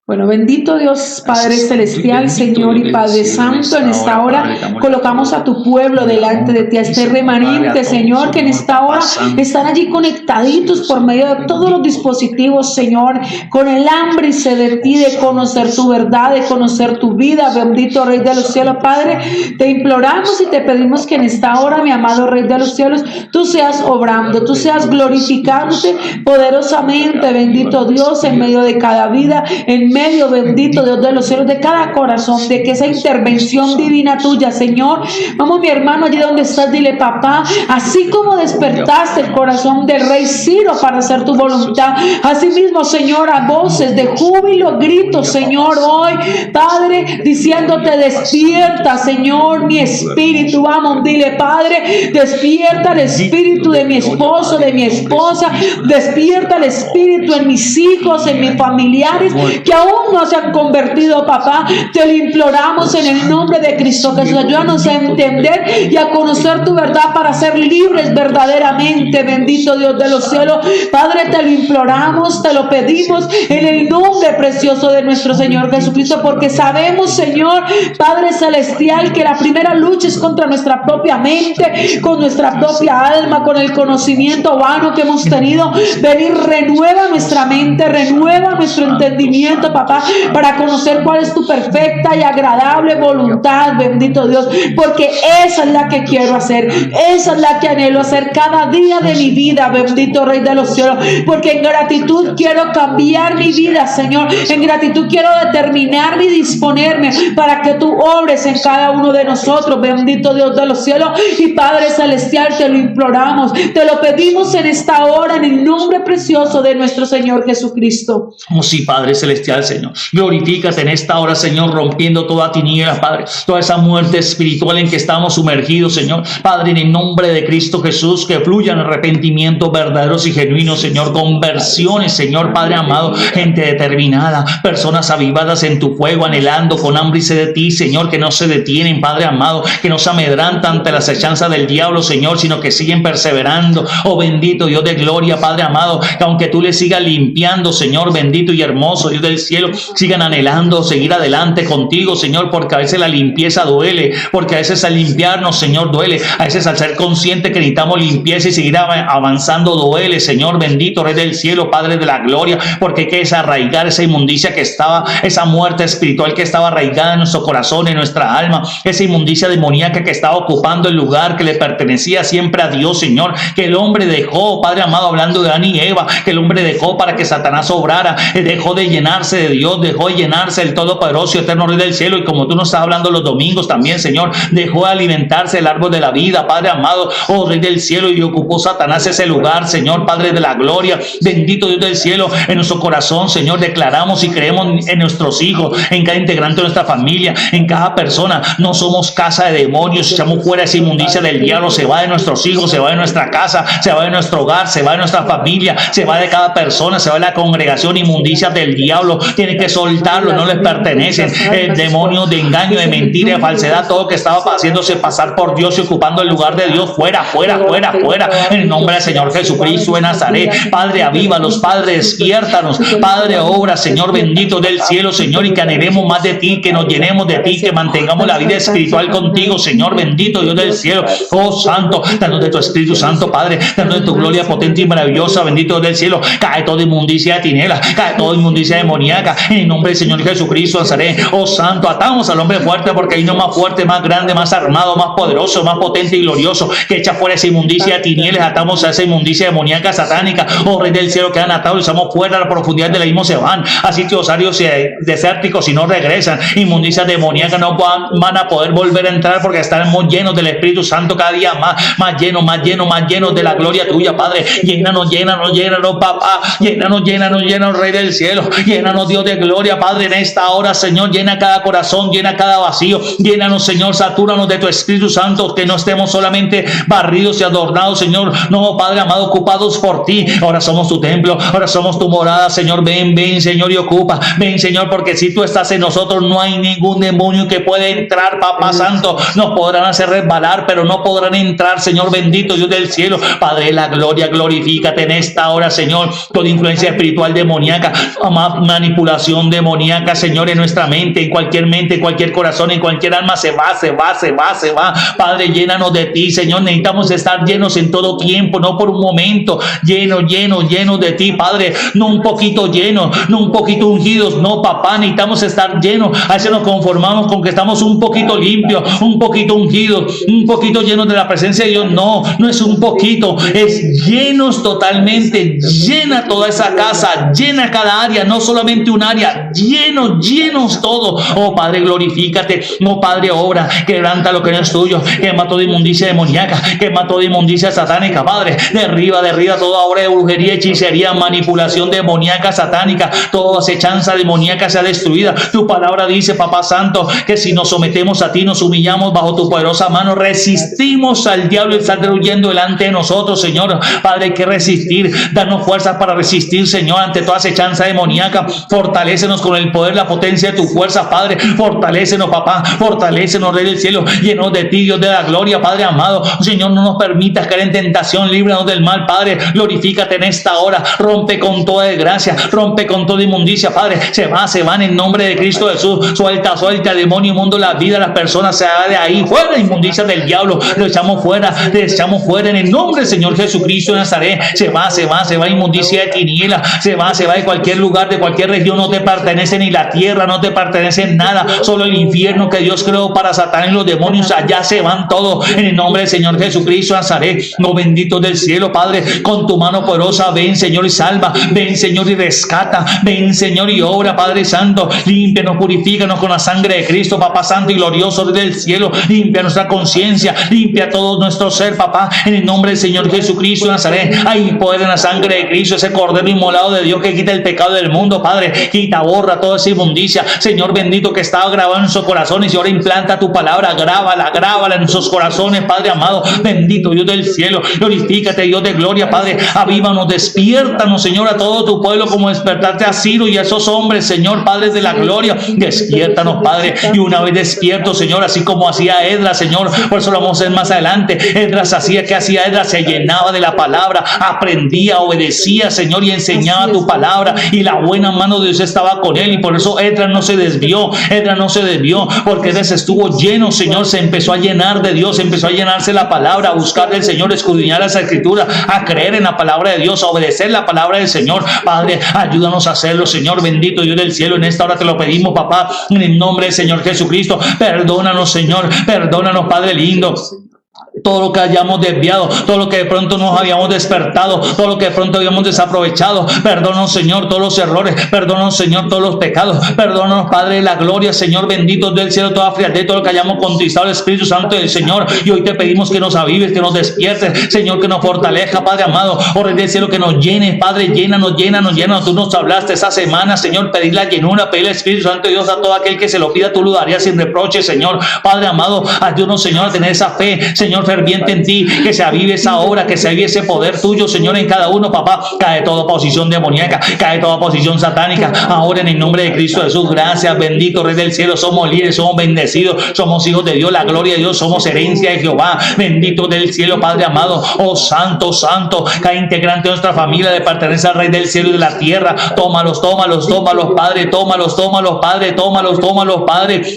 Bueno, bendito Dios, Padre Celestial, Señor y Padre Santo, en esta hora colocamos a tu pueblo delante de ti, a este remanente, Señor, que en esta hora están allí conectaditos por medio de todos los dispositivos, Señor, con el hambre y sed de ti, de conocer tu verdad, de conocer tu vida. Bendito Rey de los cielos, Padre, te imploramos y te pedimos que en esta hora, mi amado Rey de los cielos, tú seas obrando, tú seas glorificándote poderosamente, bendito Dios, en medio de cada vida, en medio, bendito Dios de los cielos, de cada corazón, de que esa intervención divina tuya, Señor. Vamos, mi hermano, allí donde estás, dile: papá, así como despertaste el corazón del rey Ciro para hacer tu voluntad, así mismo, Señor, a voces de júbilo, gritos, Señor, hoy, Padre, diciéndote: despierta, Señor, mi espíritu. Vamos, dile: Padre, despierta el espíritu de mi esposo, de mi esposa, despierta el espíritu en mis hijos, en mis familiares que aún no se han convertido, papá. Te lo imploramos en el nombre de Cristo Jesús. Ayúdanos a entender y a conocer tu verdad para ser libres verdaderamente, bendito Dios de los cielos. Padre, te lo imploramos, te lo pedimos en el nombre precioso de nuestro Señor Jesucristo, porque sabemos, Señor, Padre celestial, que la primera lucha es contra nuestra propia mente, con nuestra propia alma, con el conocimiento vano que hemos tenido. Venir, renueva nuestra mente, renueva nuestro entendimiento, papá, para conocer cuál es tu perfecta y agradable voluntad, bendito Dios, porque esa es la que quiero hacer, esa es la que anhelo hacer cada día de mi vida, bendito Rey de los cielos, porque en gratitud quiero cambiar mi vida, Señor. En gratitud quiero determinarme y disponerme para que tú obres en cada uno de nosotros, bendito Dios de los cielos. Y Padre celestial, te lo imploramos, te lo pedimos en esta hora, en el nombre precioso de nuestro Señor Jesucristo. Oh sí, Padre celestial, Señor, glorifícate en esta hora, Señor, rompiendo toda tiniebla, Padre, toda esa muerte espiritual en que estamos sumergidos, Señor. Padre, en el nombre de Cristo Jesús, que fluyan arrepentimientos verdaderos y genuinos, Señor, conversiones, Señor, Padre amado, gente determinada, personas avivadas en tu fuego, anhelando con hambre y sed de ti, Señor, que no se detienen, Padre amado, que no se amedrantan ante la acechanza del diablo, Señor, sino que siguen perseverando. Oh bendito Dios de gloria, Padre amado, que aunque tú les sigas limpiando, Señor, bendito y hermoso Dios del cielo, sigan anhelando seguir adelante contigo, Señor, porque a veces la limpieza duele, porque a veces al limpiarnos, Señor, duele, a veces al ser consciente que necesitamos limpieza y seguir avanzando duele, Señor, bendito Rey del cielo, Padre de la gloria, porque hay que desarraigar esa inmundicia que estaba, esa muerte espiritual que estaba arraigada en nuestro corazón, en nuestra alma, esa inmundicia demoníaca que estaba ocupando el lugar que le pertenecía siempre a Dios, Señor, que el hombre dejó, Padre amado, hablando de Adán y Eva, que el hombre dejó para que Satanás obrara, dejó de llenarse de Dios, dejó de llenarse del Todopoderoso y Eterno Rey del cielo, y como tú nos estás hablando los domingos también, Señor, dejó de alimentarse del árbol de la vida, Padre amado, oh Rey del cielo, y ocupó Satanás ese lugar, Señor, Padre de la gloria, bendito Dios del cielo. En nuestro corazón, Señor, declaramos y creemos en nuestros hijos, en cada integrante de nuestra familia, en cada persona. No somos casa de demonios, echamos fuera esa inmundicia del diablo, se va de nuestros hijos, se va de nuestra casa, se va de nuestro hogar, se va de nuestra familia, se va de cada persona, se va de la congregación. Inmundicia del diablo, tiene que soltarlo, no les pertenecen. El demonio de engaño, de mentira, de falsedad, todo que estaba haciéndose pasar por Dios y ocupando el lugar de Dios, fuera, fuera, fuera, fuera, en el nombre del Señor Jesucristo de Nazaret. Padre, avívalos, Padre, despiértanos, Padre, obra, Señor, bendito del cielo, Señor, y que anhelemos más de ti, que nos llenemos de ti, que mantengamos la vida espiritual contigo, Señor, bendito Dios del cielo. Oh Santo, danos de tu Espíritu Santo, Padre, danos de tu gloria potente y maravillosa, bendito Dios del cielo. Cae toda inmundicia de tinieblas, cae toda inmundicia demoníaca, en el nombre del Señor Jesucristo de Nazaret. Oh Santo, atamos al hombre fuerte, porque hay uno más fuerte, más grande, más armado, más poderoso, más potente y glorioso, que echa fuera esa inmundicia de tinieblas. Atamos a esa inmundicia demoníaca satánica, oh Rey del cielo, que han atado y estamos fuera a la profundidad del abismo, se van a sitios osarios desérticos y no regresan. Inmundicias demoníacas no van a poder volver a entrar, porque estaremos llenos del Espíritu Santo cada día más llenos de la gloria tuya, Padre. Llénanos, papá, llénanos, Rey del cielo, llénanos, Dios de gloria, Padre, en esta hora, Señor, llena cada corazón, llena cada vacío, llénanos, Señor, satúranos de tu Espíritu Santo, que no estemos solamente barridos y adornados, Señor, no, Padre amado, ocupados por ti. Ahora somos tu templo, ahora somos tu morada, Señor. Ven, Señor, y ocupa, ven, Señor, porque si tú estás en nosotros, no hay ningún demonio que pueda entrar, Papá Santo. Nos podrán hacer resbalar, pero no podrán entrar, Señor, bendito Dios del cielo, Padre de la gloria, glorifícate en esta hora, Señor. Toda influencia espiritual demoníaca, manipulación demoníaca, Señor, en nuestra mente, en cualquier corazón, en cualquier alma, se va, Padre, llénanos de ti, Señor. Necesitamos estar llenos en todo tiempo, no por un momento, llenos de ti, Padre, no un poquito llenos, no un poquito ungidos, no, papá, necesitamos estar llenos. A veces nos conformamos con que estamos un poquito limpios, un poquito ungidos, un poquito llenos de la presencia de Dios. No es un poquito, es llenos totalmente. Llena toda esa casa, llena cada área, no solamente solamente un área, llenos todo. Oh Padre, glorifícate. Oh Padre, obra, quebranta lo que no es tuyo, quema toda inmundicia demoníaca, quema toda inmundicia satánica, Padre, derriba toda obra de brujería, hechicería, manipulación demoníaca, satánica, toda acechanza demoníaca sea destruida. Tu palabra dice, Papá Santo, que si nos sometemos a ti, nos humillamos bajo tu poderosa mano, resistimos al diablo y saldrá huyendo delante de nosotros, Señor. Padre, hay que resistir, danos fuerzas para resistir, Señor, ante toda acechanza demoníaca. Fortalécenos con el poder, la potencia de tu fuerza, Padre. Fortalécenos, papá, fortalécenos, Rey del cielo, llenos de ti, Dios de la gloria, Padre amado. Señor, no nos permitas caer en tentación, líbranos del mal, Padre. Glorifícate en esta hora, rompe con toda desgracia, rompe con toda inmundicia, Padre. Se van en nombre de Cristo Jesús. Suelta, demonio inmundo, la vida de las personas se va de ahí, fuera inmundicia del diablo, lo echamos fuera en el nombre del Señor Jesucristo de Nazaret. Se va inmundicia de tiniebla, se va de cualquier lugar, de cualquier región. No te pertenece ni la tierra, no te pertenece nada, solo el infierno que Dios creó para Satán y los demonios, allá se van todos en el nombre del Señor Jesucristo de Nazaret. No, bendito del cielo, Padre, con tu mano poderosa, ven, Señor, y salva, ven, Señor, y rescata, ven, Señor, y obra, Padre Santo. Límpianos, purifícanos con la sangre de Cristo, Papá Santo y glorioso del cielo. Limpia nuestra conciencia, limpia todo nuestro ser, papá, en el nombre del Señor Jesucristo de Nazaret. Hay poder en la sangre de Cristo, ese cordero inmolado de Dios que quita el pecado del mundo, Padre. Quita, borra toda esa inmundicia, Señor bendito, que estaba grabado en nuestros corazones, y ahora implanta tu palabra, grábala en nuestros corazones, Padre amado. Bendito Dios del cielo, glorifícate, Dios de gloria, Padre. Avívanos, despiértanos, Señor, a todo tu pueblo, como despertarte a Ciro y a esos hombres, Señor, Padre de la gloria. Despiértanos, Padre, y una vez despierto, Señor, así como hacía Esdras, Señor, por eso lo vamos a ver más adelante. Esdras hacía Esdras, se llenaba de la palabra, aprendía, obedecía, Señor, y enseñaba tu palabra, y la buena mano de Dios estaba con él, y por eso Esdras no se desvió, porque Esdras estuvo lleno, Señor, se empezó a llenar de Dios, empezó a llenarse la palabra, a buscar del Señor, a escudriñar las escrituras, a creer en la palabra de Dios, a obedecer la palabra del Señor. Padre, ayúdanos a hacerlo, Señor bendito Dios del cielo. En esta hora te lo pedimos, papá, en el nombre del Señor Jesucristo. Perdónanos, Señor, perdónanos, Padre lindo. Todo lo que hayamos desviado, todo lo que de pronto nos habíamos despertado, todo lo que de pronto habíamos desaprovechado, perdónanos, Señor, todos los errores, perdónanos, Señor, todos los pecados, perdónanos, Padre de la gloria, Señor bendito del cielo, toda frialdad, todo lo que hayamos contristado, el Espíritu Santo del Señor, y hoy te pedimos que nos avives, que nos despiertes, Señor, que nos fortalezca, Padre amado, oh Rey del cielo, que nos llene, Padre, llénanos, tú nos hablaste esa semana, Señor, pedir la llenura, pedir el Espíritu Santo de Dios a todo aquel que se lo pida, tú lo darías sin reproche, Señor, Padre amado, ayúdanos, Señor, a tener esa fe, Señor, ferviente en ti, que se avive esa obra, que se avive ese poder tuyo, Señor, en cada uno, papá. Cae toda oposición demoníaca, cae toda oposición satánica, ahora en el nombre de Cristo Jesús. Gracias, bendito Rey del cielo, somos líderes, somos bendecidos, somos hijos de Dios, la gloria de Dios, somos herencia de Jehová, bendito del cielo, Padre amado. Oh santo, cada integrante de nuestra familia le pertenece al Rey del cielo y de la tierra. Tómalos, Padre, tómalos, Padre,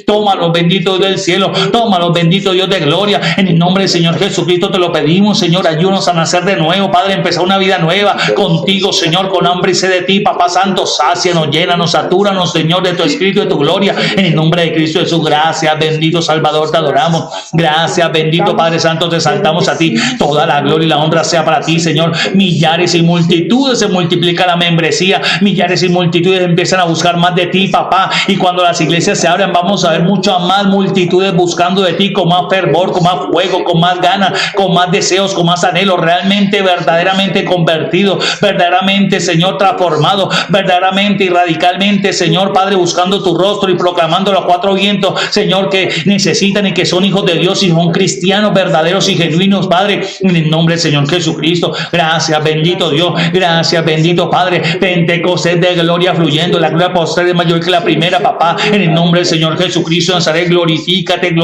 tómalos, bendito Dios del cielo, tómalos, bendito Dios de gloria, en el nombre del Señor Jesucristo te lo pedimos, Señor. Ayúdanos a nacer de nuevo, Padre, empezar una vida nueva contigo, Señor, con hambre y sed de ti, Papá Santo. Sácianos, llénanos, satúranos, Señor, de tu Espíritu, de tu gloria, en el nombre de Cristo Jesús. Gracias, bendito Salvador, te adoramos. Gracias, bendito Padre Santo, te exaltamos a ti. Toda la gloria y la honra sea para ti, Señor. Millares y multitudes se multiplica la membresía, millares y multitudes empiezan a buscar más de ti, papá, y cuando las iglesias se abren vamos a ver muchas más multitudes buscando de ti con más fervor, con más fuego, con más ganas, con más deseos, con más anhelos, realmente, verdaderamente convertidos, verdaderamente, Señor, transformados, verdaderamente y radicalmente, Señor, Padre, buscando tu rostro y proclamando los cuatro vientos, Señor, que necesitan y que son hijos de Dios y son cristianos verdaderos y genuinos, Padre, en el nombre del Señor Jesucristo. Gracias, bendito Dios, gracias, bendito Padre. Pentecostés de gloria fluyendo, la gloria posterior es mayor que la primera, papá, en el nombre del Señor Jesucristo de Nazaret. Glorifícate,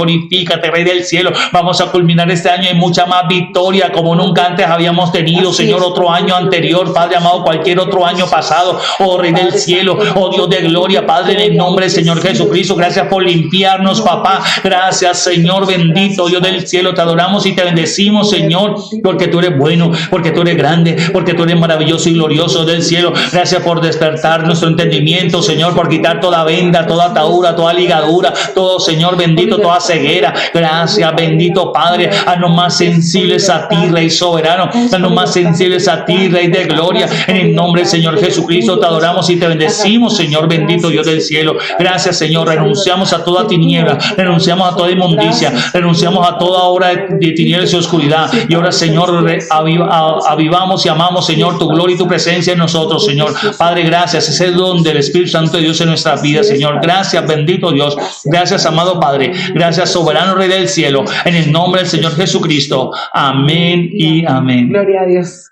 Rey del cielo. Vamos a culminar este año en mucha más victoria como nunca antes habíamos tenido, así Señor, otro año anterior, Padre amado, cualquier otro año pasado, oh Rey del cielo, oh Dios de gloria, Padre, en el nombre del Señor Jesucristo. Gracias por limpiarnos, papá. Gracias, Señor bendito, Dios del cielo, te adoramos y te bendecimos, Señor, porque tú eres bueno, porque tú eres grande, porque tú eres maravilloso y glorioso del cielo. Gracias por despertar nuestro entendimiento, Señor, por quitar toda venda, toda atadura, toda ligadura, todo, Señor bendito, toda ceguera. Gracias, bendito Padre, Padre. Haznos más sensibles a ti, Rey soberano. Haznos más sensibles a ti, Rey de gloria. En el nombre del Señor Jesucristo te adoramos y te bendecimos, Señor bendito Dios del cielo. Gracias, Señor. Renunciamos a toda tiniebla, renunciamos a toda inmundicia, renunciamos a toda obra de tinieblas y oscuridad. Y ahora, Señor, avivamos y amamos, Señor, tu gloria y tu presencia en nosotros, Señor. Padre, gracias. Es el don del Espíritu Santo de Dios en nuestras vidas, Señor. Gracias, bendito Dios. Gracias, amado Padre. Gracias, soberano Rey del cielo. En el nombre del Señor Jesucristo. Amén y amén. Gloria a Dios.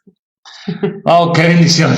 Oh, qué bendición.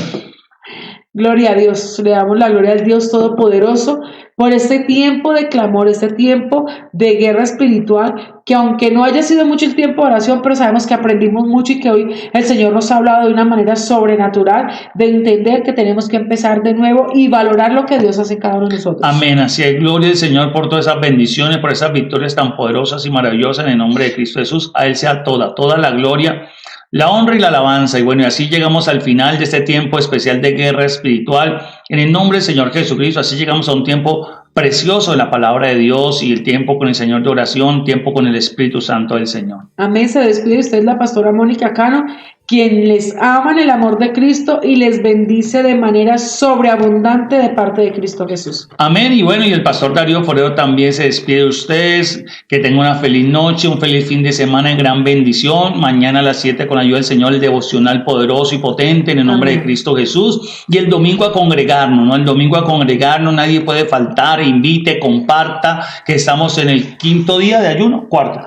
Gloria a Dios, le damos la gloria al Dios Todopoderoso por este tiempo de clamor, este tiempo de guerra espiritual, que aunque no haya sido mucho el tiempo de oración, pero sabemos que aprendimos mucho y que hoy el Señor nos ha hablado de una manera sobrenatural, de entender que tenemos que empezar de nuevo y valorar lo que Dios hace en cada uno de nosotros. Amén, así es. Gloria al Señor por todas esas bendiciones, por esas victorias tan poderosas y maravillosas en el nombre de Cristo Jesús. A Él sea toda la gloria, la honra y la alabanza. Y bueno, y así llegamos al final de este tiempo especial de guerra espiritual en el nombre del Señor Jesucristo. Así llegamos a un tiempo precioso de la palabra de Dios y el tiempo con el Señor de oración, tiempo con el Espíritu Santo del Señor. Amén. Se despide de usted la pastora Mónica Cano, quien les ama en el amor de Cristo y les bendice de manera sobreabundante de parte de Cristo Jesús. Amén. Y bueno, y el pastor Darío Forero también se despide de ustedes. Que tengan una feliz noche, un feliz fin de semana en gran bendición. Mañana a las 7 con la ayuda del Señor, el devocional poderoso y potente en el nombre de Cristo Jesús. Y el domingo a congregarnos, ¿no? El domingo a congregarnos, nadie puede faltar. Invite, comparta, que estamos en el quinto día de ayuno, cuarto.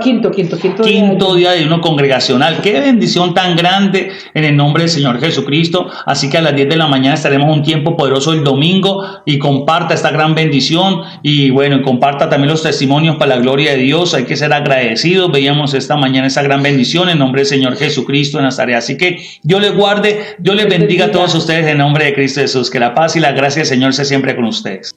Quinto día de ayuno congregacional. Qué bendición tan grande en el nombre del Señor Jesucristo. Así que a las 10 de la mañana estaremos un tiempo poderoso el domingo, y comparta esta gran bendición y bueno, comparta también los testimonios para la gloria de Dios. Hay que ser agradecidos. Veíamos esta mañana esa gran bendición en nombre del Señor Jesucristo en Nazaret. Así que Dios les guarde, Dios les bendiga a todos ustedes en nombre de Cristo Jesús. Que la paz y la gracia del Señor sea siempre con ustedes.